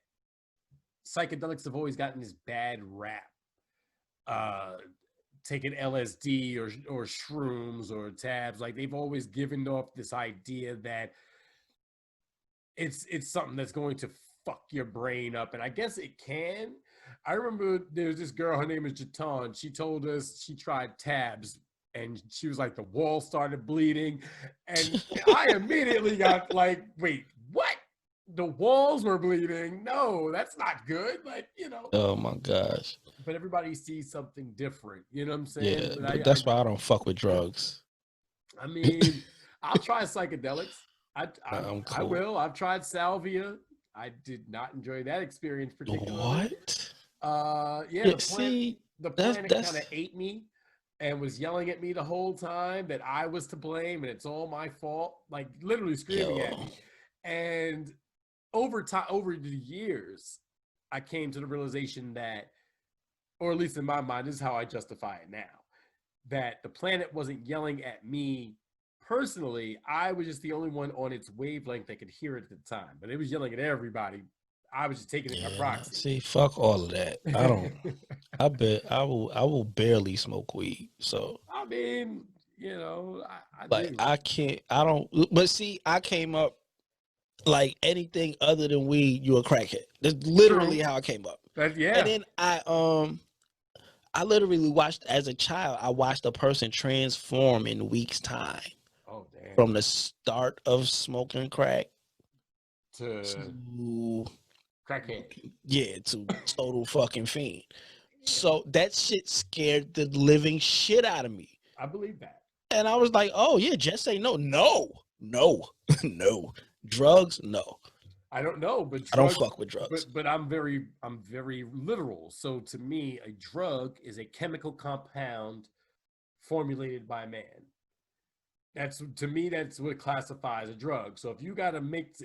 [SPEAKER 2] psychedelics have always gotten this bad rap. Taking LSD or shrooms or tabs, like they've always given off this idea that it's something that's going to fuck your brain up, and I guess it can. I remember there was this girl, her name is Jatan. She told us she tried tabs, and she was like, the wall started bleeding, and I immediately got like, wait, what? The walls were bleeding? No, that's not good. Like, you know.
[SPEAKER 3] Oh my gosh.
[SPEAKER 2] But everybody sees something different. You know what I'm saying?
[SPEAKER 3] Yeah, but that's why I don't fuck with drugs.
[SPEAKER 2] I mean, I'll try psychedelics.
[SPEAKER 3] Cool.
[SPEAKER 2] I will. I've tried salvia. I did not enjoy that experience particularly.
[SPEAKER 3] What?
[SPEAKER 2] The planet kind of ate me and was yelling at me the whole time that I was to blame and it's all my fault. Like literally screaming at me. And over the years, I came to the realization that, or at least in my mind, this is how I justify it now, that the planet wasn't yelling at me personally. I was just the only one on its wavelength that could hear it at the time, but it was yelling at everybody. I was just taking it by proxy. See,
[SPEAKER 3] fuck all of that. I don't. I will barely smoke weed. So
[SPEAKER 2] I mean, you know,
[SPEAKER 3] I can't. I don't. But see, I came up like anything other than weed. You a crackhead. That's literally how I came up. And then I literally watched as a child. I watched a person transform in weeks' time.
[SPEAKER 2] Oh damn!
[SPEAKER 3] From the start of smoking crack
[SPEAKER 2] to crackhead.
[SPEAKER 3] Yeah, to total fucking fiend. So that shit scared the living shit out of me.
[SPEAKER 2] I believe that.
[SPEAKER 3] And I was like, oh yeah, just say no. No. Drugs, no.
[SPEAKER 2] I don't know, but
[SPEAKER 3] I don't fuck with drugs.
[SPEAKER 2] But I'm very literal. So to me, a drug is a chemical compound formulated by man. That's what classifies a drug. So if you gotta mix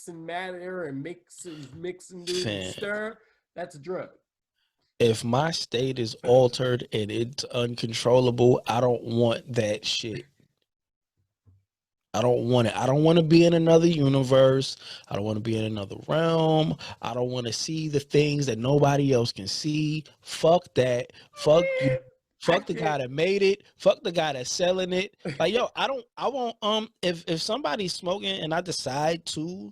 [SPEAKER 2] and matter and mix and do and stir, that's a drug.
[SPEAKER 3] If my state is altered and it's uncontrollable, I don't want that shit. I don't want it. I don't want to be in another universe. I don't want to be in another realm. I don't want to see the things that nobody else can see. Fuck that. Fuck you. Fuck the guy that made it. Fuck the guy that's selling it. Like, yo, I won't, if somebody's smoking and I decide to,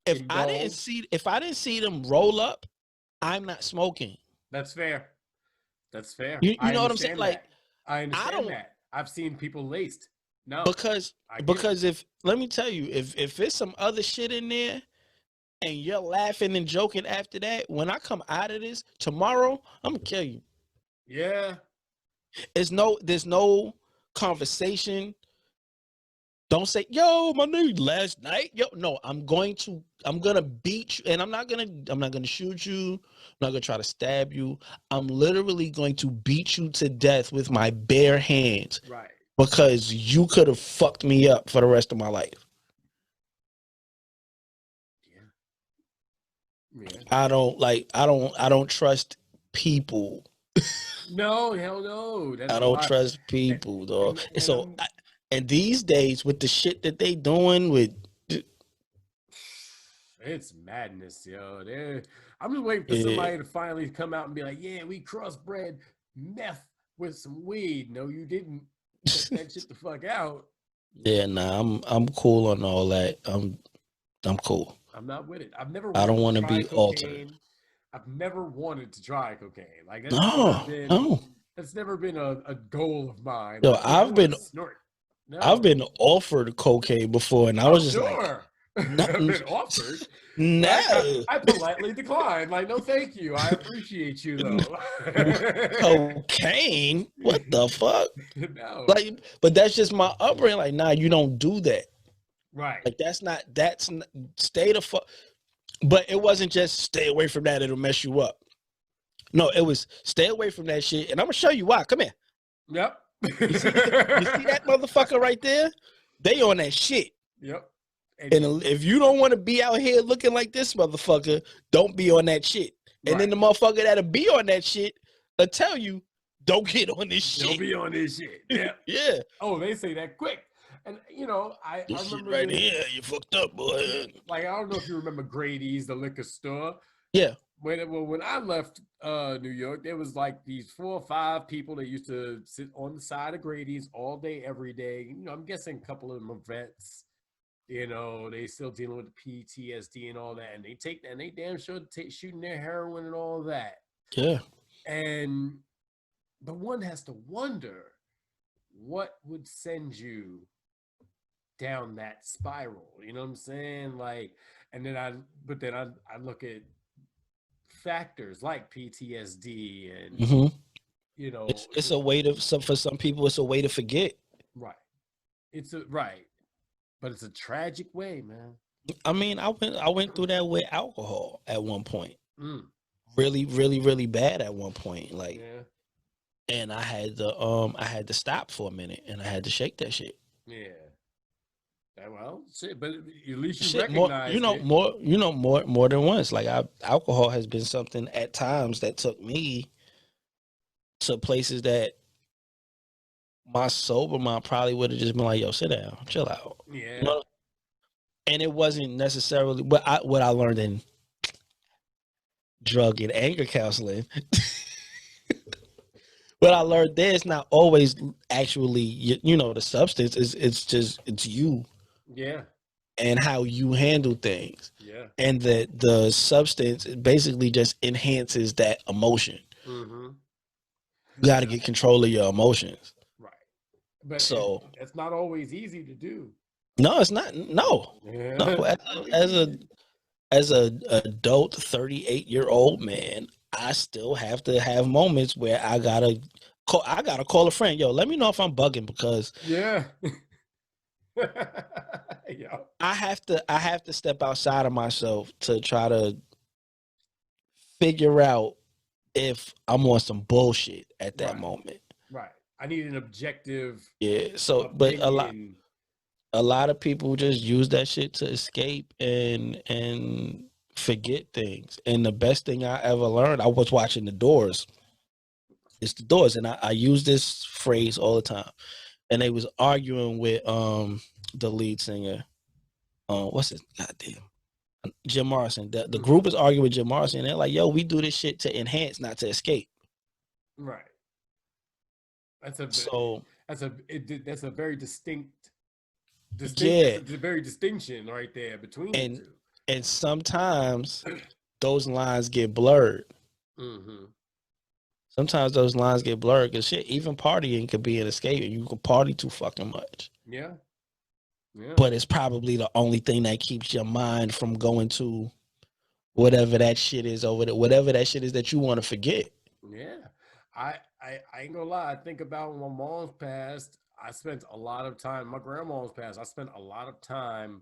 [SPEAKER 3] if I didn't see them roll up, I'm not smoking.
[SPEAKER 2] That's fair.
[SPEAKER 3] You know what I'm saying? Like,
[SPEAKER 2] I understand that. I've seen people laced. No.
[SPEAKER 3] Because if, let me tell you, if it's some other shit in there and you're laughing and joking after that, when I come out of this tomorrow, I'm gonna kill you.
[SPEAKER 2] Yeah.
[SPEAKER 3] There's no conversation. Don't say, yo, my nigga, last night. Yo, no, I'm gonna beat you, and I'm not gonna shoot you. I'm not gonna try to stab you. I'm literally going to beat you to death with my bare hands.
[SPEAKER 2] Right.
[SPEAKER 3] because you could have fucked me up for the rest of my life.
[SPEAKER 2] Yeah.
[SPEAKER 3] I don't trust people.
[SPEAKER 2] No, hell no.
[SPEAKER 3] I
[SPEAKER 2] That's
[SPEAKER 3] don't
[SPEAKER 2] why.
[SPEAKER 3] trust
[SPEAKER 2] And,
[SPEAKER 3] people, dog. And
[SPEAKER 2] and
[SPEAKER 3] so,
[SPEAKER 2] I'm.
[SPEAKER 3] and these days with the shit that they doing with,
[SPEAKER 2] It's madness, yo. I'm just waiting for
[SPEAKER 3] yeah,
[SPEAKER 2] somebody to finally come out and be like, "Yeah, we crossbred meth with some weed." No, you didn't. Cut that shit the fuck out.
[SPEAKER 3] yeah, nah, I'm cool on all that. I'm cool.
[SPEAKER 2] I'm not with it. I've never
[SPEAKER 3] I don't
[SPEAKER 2] wanted to
[SPEAKER 3] want to
[SPEAKER 2] try
[SPEAKER 3] be altered.
[SPEAKER 2] cocaine. I've never wanted to try cocaine. Like that's never
[SPEAKER 3] No,
[SPEAKER 2] been.
[SPEAKER 3] no.
[SPEAKER 2] That's never been a goal of mine.
[SPEAKER 3] Yo,
[SPEAKER 2] Like, oh, I want to snort.
[SPEAKER 3] I've
[SPEAKER 2] No.
[SPEAKER 3] been offered cocaine before, and I
[SPEAKER 2] Oh,
[SPEAKER 3] was just like,
[SPEAKER 2] sure. I've
[SPEAKER 3] nothing.
[SPEAKER 2] been offered, but
[SPEAKER 3] No.
[SPEAKER 2] I politely declined. Like, no, thank you. I appreciate you though.
[SPEAKER 3] Cocaine? What the fuck?
[SPEAKER 2] No.
[SPEAKER 3] Like, but that's just my upbringing. Like, nah, you don't do that.
[SPEAKER 2] Right.
[SPEAKER 3] Like, that's not, stay the fuck. But it wasn't just stay away from that, it'll mess you up. No, it was stay away from that shit, and I'm gonna show you why. Come here.
[SPEAKER 2] Yep.
[SPEAKER 3] You see that motherfucker right there? They on that shit.
[SPEAKER 2] Yep.
[SPEAKER 3] And if you don't want to be out here looking like this motherfucker, don't be on that shit. And then the motherfucker that'll be on that shit will tell you, don't get on this shit.
[SPEAKER 2] Don't be on this shit. Yeah.
[SPEAKER 3] Yeah.
[SPEAKER 2] Oh, they say that quick. And I
[SPEAKER 3] This
[SPEAKER 2] remember
[SPEAKER 3] shit right here, you fucked up, boy.
[SPEAKER 2] Like, I don't know if you remember Grady's, the liquor store.
[SPEAKER 3] Yeah.
[SPEAKER 2] When I left New York, there was like these 4 or 5 people that used to sit on the side of Grady's all day, every day. I'm guessing a couple of them are vets. They still dealing with the PTSD and all that, and they take that, and they damn sure shooting their heroin and all that.
[SPEAKER 3] Yeah.
[SPEAKER 2] But one has to wonder what would send you down that spiral. You know what I'm saying? Like, and then I look at factors like PTSD and
[SPEAKER 3] it's a way to for some people it's a way to forget.
[SPEAKER 2] Right. But it's a tragic way, man.
[SPEAKER 3] I mean, I went through that with alcohol at one point. Really, really, really bad at one point. Like, and I had to stop for a minute, and I had to shake that shit.
[SPEAKER 2] Yeah. Well, shit, but at least you recognize
[SPEAKER 3] more than once. Like, alcohol has been something at times that took me to places that my sober mind probably would have just been like, "Yo, sit down, chill out."
[SPEAKER 2] Yeah.
[SPEAKER 3] And it wasn't necessarily, but what I learned in drug and anger counseling. What I learned there is not always actually, the substance. It's you.
[SPEAKER 2] Yeah.
[SPEAKER 3] And how you handle things.
[SPEAKER 2] Yeah.
[SPEAKER 3] And that the substance basically just enhances that emotion.
[SPEAKER 2] Mm-hmm.
[SPEAKER 3] You got to get control of your emotions.
[SPEAKER 2] Right. But it's not always easy to do.
[SPEAKER 3] No, it's not. No.
[SPEAKER 2] Yeah.
[SPEAKER 3] No. As a adult 38-year-old man, I still have to have moments where I gotta call a friend. Yo, let me know if I'm bugging, because
[SPEAKER 2] yeah.
[SPEAKER 3] Yeah. I have to step outside of myself to try to figure out if I'm on some bullshit at that moment.
[SPEAKER 2] Right. I need an objective.
[SPEAKER 3] Yeah. So, but a lot of people just use that shit to escape and forget things. And the best thing I ever learned, I was watching The Doors. It's The Doors, and I use this phrase all the time. And they was arguing with the lead singer. What's his goddamn? Jim Morrison. The group is arguing with Jim Morrison, and they're like, "Yo, we do this shit to enhance, not to escape."
[SPEAKER 2] Right. That's a very distinct. Yeah. It's a very distinction right there between the two.
[SPEAKER 3] And sometimes those lines get blurred.
[SPEAKER 2] Mm-hmm.
[SPEAKER 3] Sometimes those lines get blurred because shit, even partying could be an escape, and you can party too fucking much.
[SPEAKER 2] Yeah. Yeah.
[SPEAKER 3] But it's probably the only thing that keeps your mind from going to whatever that shit is over there, whatever that shit is that you want to forget.
[SPEAKER 2] Yeah. I ain't gonna lie. I think about when my mom's passed, I spent a lot of time, my grandma's passed, I spent a lot of time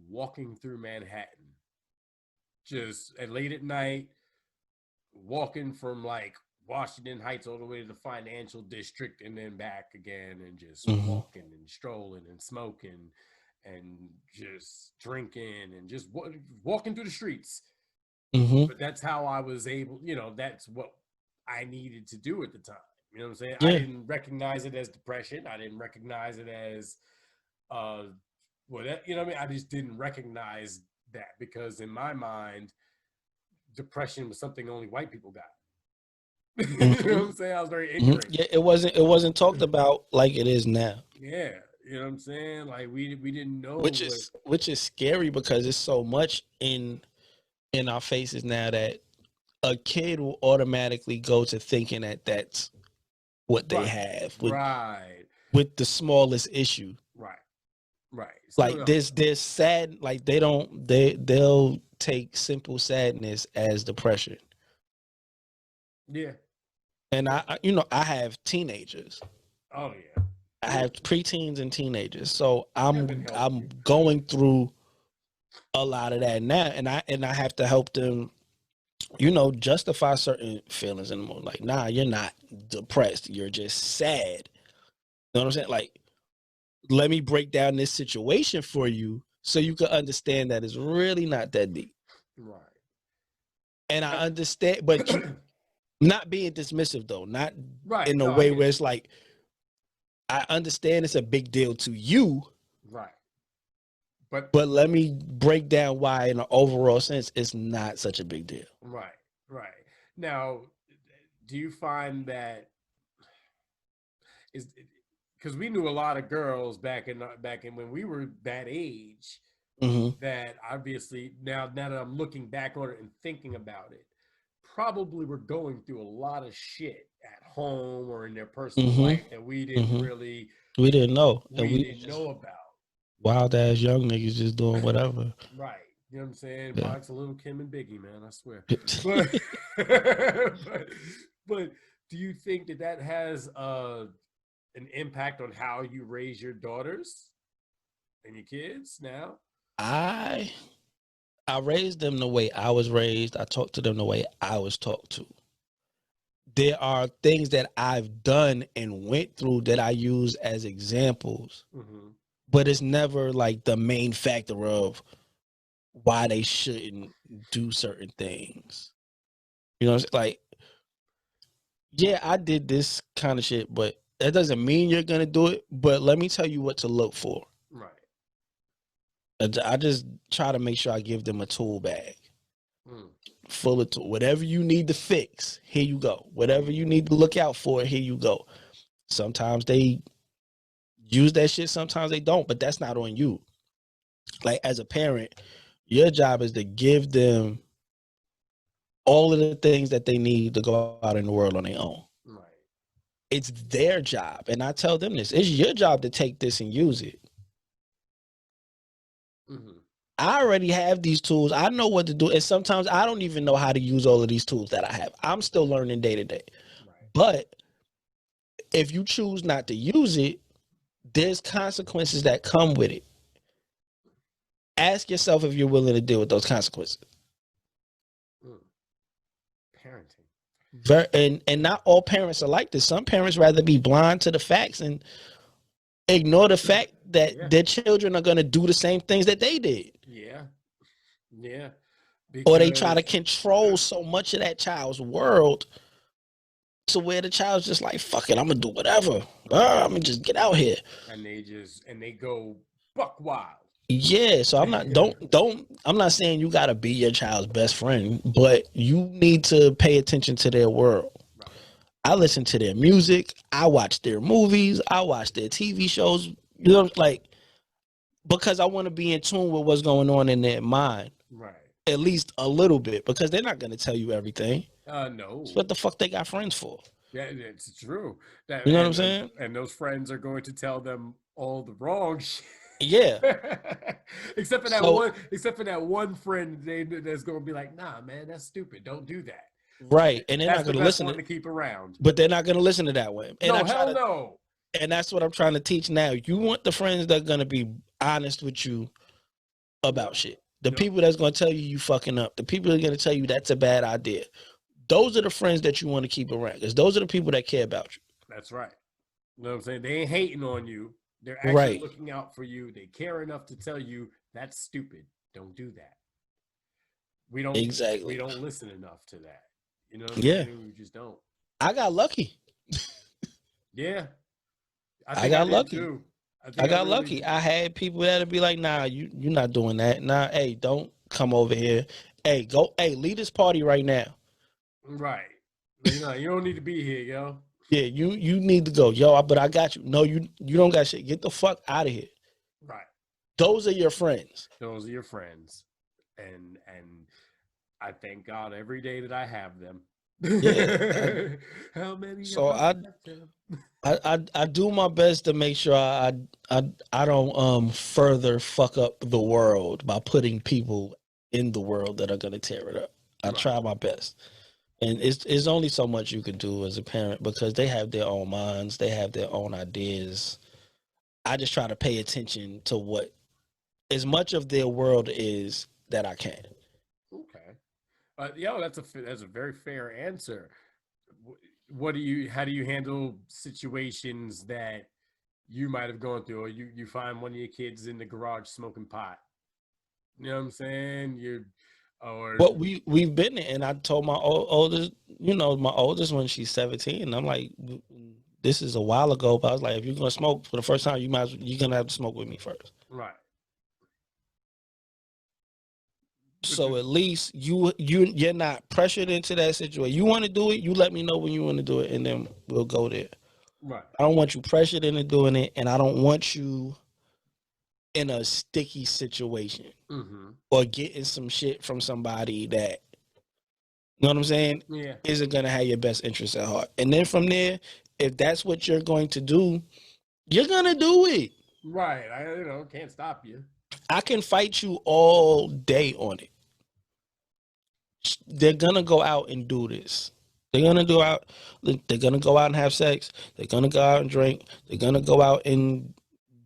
[SPEAKER 2] walking through Manhattan. Just late at night, walking from like Washington Heights all the way to the financial district and then back again, and just
[SPEAKER 3] Mm-hmm.
[SPEAKER 2] walking and strolling and smoking and just drinking and just walking through the streets.
[SPEAKER 3] Mm-hmm.
[SPEAKER 2] But that's how I was able, that's what I needed to do at the time. You know what I'm saying? I
[SPEAKER 3] Yeah.
[SPEAKER 2] didn't recognize it as depression. I didn't recognize it as, you know what I mean? I just didn't recognize that, because in my mind, depression was something only white people got. You know what I'm saying? I was very ignorant.
[SPEAKER 3] Yeah, it wasn't talked about like it is now.
[SPEAKER 2] Yeah, you know what I'm saying? Like we didn't know
[SPEAKER 3] Which is scary, because it's so much in our faces now that a kid will automatically go to thinking that that's what they have with the smallest issue.
[SPEAKER 2] Right.
[SPEAKER 3] Like there's sad, like they'll take simple sadness as depression.
[SPEAKER 2] Yeah.
[SPEAKER 3] And I have teenagers.
[SPEAKER 2] Oh yeah.
[SPEAKER 3] I have preteens and teenagers. So I'm going through a lot of that now, and I have to help them, justify certain feelings and more. Like, nah, you're not depressed. You're just sad. You know what I'm saying? Like, let me break down this situation for you so you can understand that it's really not that deep.
[SPEAKER 2] Right.
[SPEAKER 3] And I understand, but not being dismissive though, not in a way where it's like, I understand it's a big deal to you.
[SPEAKER 2] Right.
[SPEAKER 3] But let me break down why in an overall sense it's not such a big deal.
[SPEAKER 2] Right. Now, do you find that because we knew a lot of girls back in when we were that age, that obviously now that I'm looking back on it and thinking about it, probably were going through a lot of shit at home or in their personal life that we didn't know about.
[SPEAKER 3] Wild ass young niggas just doing whatever.
[SPEAKER 2] Right. You know what I'm saying?
[SPEAKER 3] Yeah.
[SPEAKER 2] Box a little Kim and Biggie, man, I swear. But do you think that has an impact on how you raise your daughters and your kids now?
[SPEAKER 3] I raised them the way I was raised. I talked to them the way I was talked to. There are things that I've done and went through that I use as examples, but it's never like the main factor of why they shouldn't do certain things. You know, like, yeah, I did this kind of shit, but that doesn't mean you're going to do it. But let me tell you what to look for.
[SPEAKER 2] Right.
[SPEAKER 3] I just try to make sure I give them a tool bag full of tools. Whatever you need to fix, here you go. Whatever you need to look out for, here you go. Sometimes they use that shit, sometimes they don't, but that's not on you. Like, as a parent, your job is to give them all of the things that they need to go out in the world on their own.
[SPEAKER 2] Right.
[SPEAKER 3] It's their job. And I tell them this, it's your job to take this and use it. I already have these tools. I know what to do. And sometimes I don't even know how to use all of these tools that I have. I'm still learning day to day. But if you choose not to use it, there's consequences that come with it. Ask yourself if you're willing to deal with those consequences.
[SPEAKER 2] Parenting.
[SPEAKER 3] And not all parents are like this. Some parents rather be blind to the facts and ignore the fact that their children are going to do the same things that they did.
[SPEAKER 2] Yeah.
[SPEAKER 3] Or they try to control so much of that child's world to where the child's just like, fuck it, I'm going to do whatever. I'm going to just get out here.
[SPEAKER 2] And they go buck wild.
[SPEAKER 3] Yeah, so I'm not I'm not saying you gotta be your child's best friend, but you need to pay attention to their world.
[SPEAKER 2] Right.
[SPEAKER 3] I listen to their music, I watch their movies, I watch their TV shows, you know, like, because I want to be in tune with what's going on in their mind.
[SPEAKER 2] Right.
[SPEAKER 3] At least a little bit, because they're not gonna tell you everything.
[SPEAKER 2] No.
[SPEAKER 3] It's what the fuck they got friends for.
[SPEAKER 2] Yeah, it's true.
[SPEAKER 3] You know what I'm saying?
[SPEAKER 2] And those friends are going to tell them all the wrong shit.
[SPEAKER 3] Yeah.
[SPEAKER 2] except for that one friend that's going to be like, nah, man, that's stupid. Don't do that.
[SPEAKER 3] Right. And they're not going to listen
[SPEAKER 2] to keep around.
[SPEAKER 3] But they're not going to listen to that one. And
[SPEAKER 2] no.
[SPEAKER 3] And that's what I'm trying to teach now. You want the friends that are going to be honest with you about shit. The people that's going to tell you fucking up. The people that are going to tell you that's a bad idea. those are the friends that you want to keep around, because those are the people that care about you.
[SPEAKER 2] That's right. You know what I'm saying? They ain't hating on you. They're actually
[SPEAKER 3] Right.
[SPEAKER 2] looking out for you. They care enough to tell you that's stupid. Don't do that. We
[SPEAKER 3] Exactly.
[SPEAKER 2] don't listen enough to that. You know what I'm
[SPEAKER 3] Yeah.
[SPEAKER 2] saying? We just don't.
[SPEAKER 3] I got lucky.
[SPEAKER 2] Yeah.
[SPEAKER 3] I got
[SPEAKER 2] did
[SPEAKER 3] lucky.
[SPEAKER 2] too.
[SPEAKER 3] I got lucky. I had people that'd be like, nah, you're not doing that. Nah, hey, don't come over here. Hey, go, hey, leave this party right now.
[SPEAKER 2] Right. You know, you don't need to be here, yo.
[SPEAKER 3] Yeah, you need to go. Yo, but I got you. No, you don't got shit. Get the fuck out of here.
[SPEAKER 2] Right.
[SPEAKER 3] Those are your friends.
[SPEAKER 2] Those are your friends. And I thank God every day that I have them.
[SPEAKER 3] Yeah.
[SPEAKER 2] How many?
[SPEAKER 3] So I do my best to make sure I don't further fuck up the world by putting people in the world that are gonna tear it up. I try my best. And it's only so much you can do as a parent, because they have their own minds, they have their own ideas. I just try to pay attention to what as much of their world is that I can.
[SPEAKER 2] Okay. That's a very fair answer. How do you handle situations that you might have gone through, or you find one of your kids in the garage smoking pot? You know what I'm saying?
[SPEAKER 3] But we've been there, and I told my oldest, my oldest one, she's 17, and I'm like, this is a while ago, but I was like, if you're gonna smoke for the first time, you're gonna have to smoke with me first.
[SPEAKER 2] Right.
[SPEAKER 3] So at least you're not pressured into that situation. You want to do it, you let me know when you want to do it, and then we'll go there.
[SPEAKER 2] Right.
[SPEAKER 3] I don't want you pressured into doing it, and I don't want you in a sticky situation or getting some shit from somebody that, you know what I'm saying?
[SPEAKER 2] Yeah.
[SPEAKER 3] Isn't gonna have your best interest at heart. And then from there, if that's what you're going to do, you're gonna do it.
[SPEAKER 2] Right. I can't stop you.
[SPEAKER 3] I can fight you all day on it. They're gonna go out and do this. They're gonna go out and have sex. They're gonna go out and drink. They're gonna go out and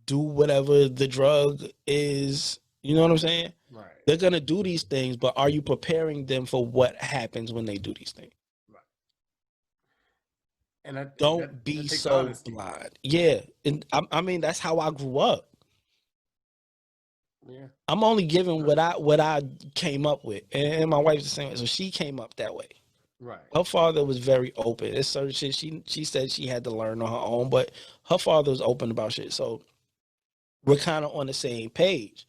[SPEAKER 3] do whatever the drug is. You know what I'm saying?
[SPEAKER 2] Right.
[SPEAKER 3] They're gonna do these things, but are you preparing them for what happens when they do these things?
[SPEAKER 2] Right. And
[SPEAKER 3] don't be so honesty. Blind. Yeah, and I mean that's how I grew up.
[SPEAKER 2] Yeah.
[SPEAKER 3] I'm only giving what I came up with, and my wife's the same way, so she came up that way.
[SPEAKER 2] Right.
[SPEAKER 3] Her father was very open. It's certain shit she said she had to learn on her own, but her father was open about shit. So we're kind of on the same page.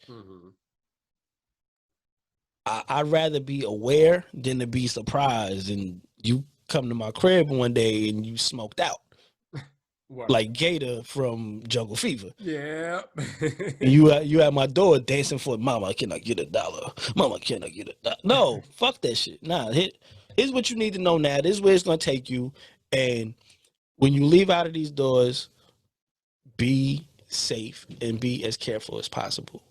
[SPEAKER 3] I'd rather be aware than to be surprised and you come to my crib one day and you smoked out. What? Like Gator from Jungle Fever.
[SPEAKER 2] Yeah.
[SPEAKER 3] you at my door dancing for mama, can I get $1? Mama, can I get $1? No, fuck that shit. Nah, here's what you need to know now. This is where it's gonna take you. And when you leave out of these doors, be safe and be as careful as possible.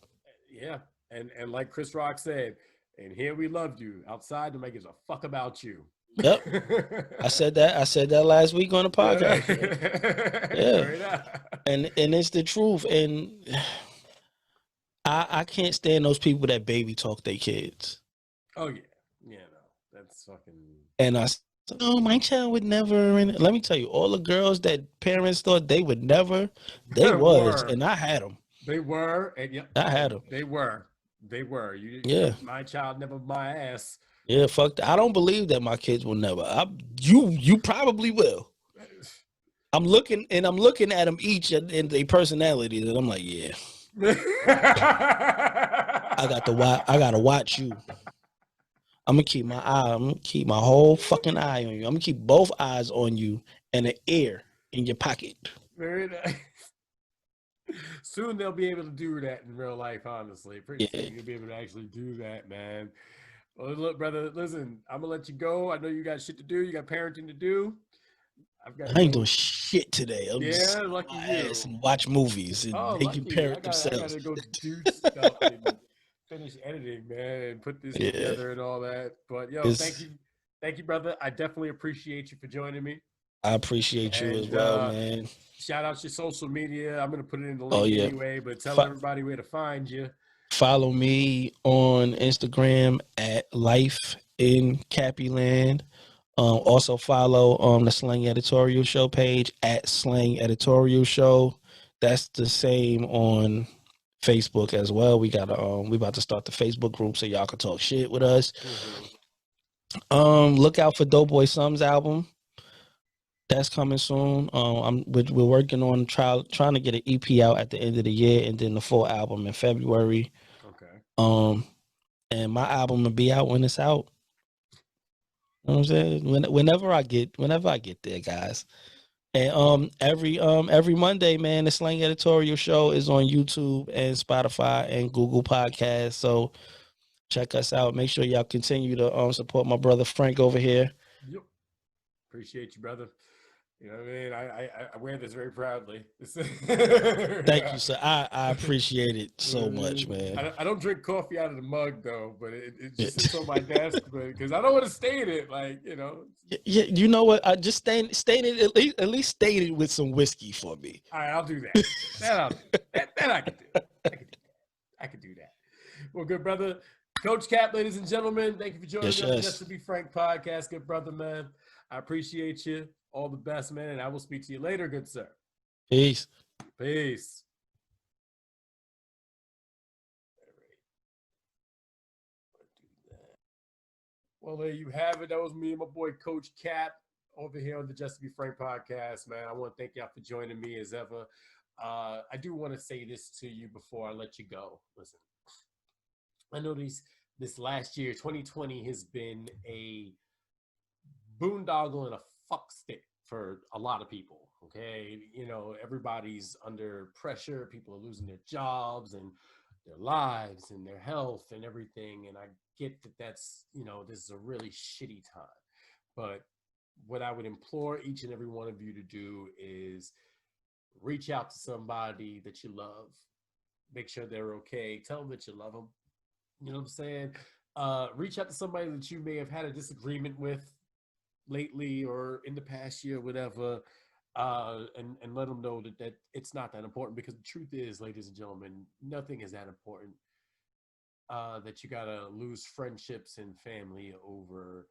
[SPEAKER 2] Yeah. And like Chris Rock said, and here we loved you. Outside, nobody gives a fuck about you.
[SPEAKER 3] Yep. I said that last week on the podcast. Yeah. And it's the truth. And I can't stand those people that baby talk their kids.
[SPEAKER 2] Oh yeah. Yeah, no. That's fucking.
[SPEAKER 3] And I said, oh, my child would never. And let me tell you, all the girls that parents thought they would never, they was, and I had them.
[SPEAKER 2] They were, and yep,
[SPEAKER 3] I had them.
[SPEAKER 2] They were.
[SPEAKER 3] Yeah.
[SPEAKER 2] My child never my ass.
[SPEAKER 3] Yeah, fuck that. I don't believe that my kids will never. You probably will. I'm looking at them each and their personalities, and I'm like, yeah. I gotta watch you. I'm gonna keep my whole fucking eye on you. I'm gonna keep both eyes on you and an ear in your pocket.
[SPEAKER 2] Very nice. Soon they'll be able to do that in real life, honestly. Pretty soon you'll be able to actually do that, man. Well, look, brother, listen, I'm going to let you go. I know you got shit to do. You got parenting to do.
[SPEAKER 3] I ain't doing shit today. I'm
[SPEAKER 2] just lucky you.
[SPEAKER 3] And watch movies and make you parent themselves.
[SPEAKER 2] I got to go do stuff and finish editing, man, and put this together and all that. But, thank you, brother. I definitely appreciate you for joining me.
[SPEAKER 3] I appreciate you as well, man.
[SPEAKER 2] Shout out your social media. I'm going to put it in the link anyway, but tell everybody where to find you.
[SPEAKER 3] Follow me on Instagram at Life in Cappyland. Also follow the Slang Editorial Show page at Slang Editorial Show. That's the same on Facebook as well. We got we about to start the Facebook group so y'all can talk shit with us. Look out for Doughboy Sums album. That's coming soon. We're working on trying to get an EP out at the end of the year and then the full album in February.
[SPEAKER 2] Okay.
[SPEAKER 3] And my album will be out when it's out. You know what I'm saying? Whenever I get there, guys. And every Monday, man, the Slang Editorial Show is on YouTube and Spotify and Google Podcasts. So check us out. Make sure y'all continue to support my brother Frank over here.
[SPEAKER 2] Yep. Appreciate you, brother. You know what I mean? I wear this very proudly.
[SPEAKER 3] Thank you, sir. I appreciate it so much, man.
[SPEAKER 2] I don't drink coffee out of the mug though, but it just sits on my desk because I don't want to stain it. Like, you know.
[SPEAKER 3] Yeah, you know what? I just stain it at least stain it with some whiskey for me.
[SPEAKER 2] All right, I'll do that. That I can do. I can do that. Well, good brother. Coach Cap, ladies and gentlemen, thank you for joining us on the Just to Be Frank podcast. Good brother, man. I appreciate you. All the best, man, and I will speak to you later, good sir.
[SPEAKER 3] Peace.
[SPEAKER 2] Peace. Well, there you have it. That was me and my boy, Coach Cap, over here on the Just to Be Frank podcast, man. I want to thank y'all for joining me as ever. I do want to say this to you before I let you go. Listen, I know this last year, 2020, has been a boondoggle and a fuck stick for a lot of people. Okay, you know, everybody's under pressure. People are losing their jobs and their lives and their health and everything. And I get that that's, you know, this is a really shitty time. But what I would implore each and every one of you to do is reach out to somebody that you love. Make sure they're okay. Tell them that you love them. You know what I'm saying? Reach out to somebody that you may have had a disagreement with lately or in the past year, whatever, and let them know that it's not that important, because the truth is, ladies and gentlemen, nothing is that important that you gotta lose friendships and family over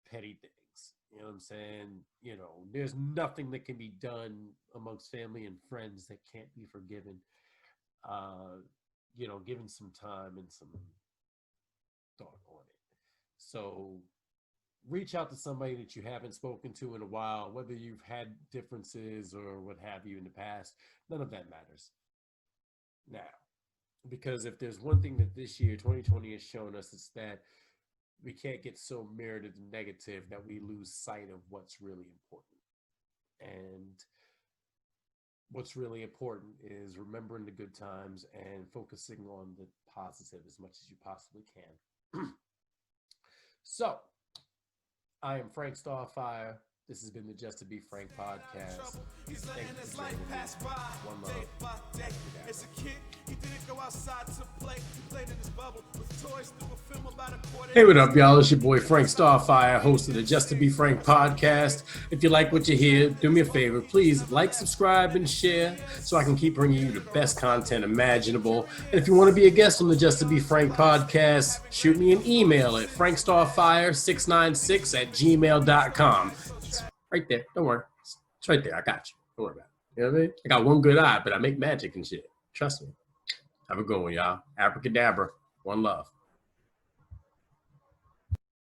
[SPEAKER 2] petty things. You know what I'm saying? You know, there's nothing that can be done amongst family and friends that can't be forgiven. You know, given some time and some thought on it. So reach out to somebody that you haven't spoken to in a while, whether you've had differences or what have you in the past. None of that matters now, because if there's one thing that this year 2020 has shown us, it's that we can't get so mirrored to the negative that we lose sight of what's really important. And what's really important is remembering the good times and focusing on the positive as much as you possibly can. So I am Frank Starfire. This has been the Just to Be Frank podcast. Thank you for joining me. One love.
[SPEAKER 1] As a kid, he didn't go outside to play. He played in his bubble with toys through a film about a quarter.
[SPEAKER 2] Hey, what up, y'all? It's your boy Frank Starfire, host of the Just to Be Frank podcast. If you like what you hear, do me a favor. Please like, subscribe, and share so I can keep bringing you the best content imaginable. And if you want to be a guest on the Just to Be Frank podcast, shoot me an email at frankstarfire696@gmail.com. Right there. Don't worry. It's right there. I got you. Don't worry about it. You know what I mean? I got one good eye, but I make magic and shit. Trust me. Have a good one, y'all. Abracadabra. One love.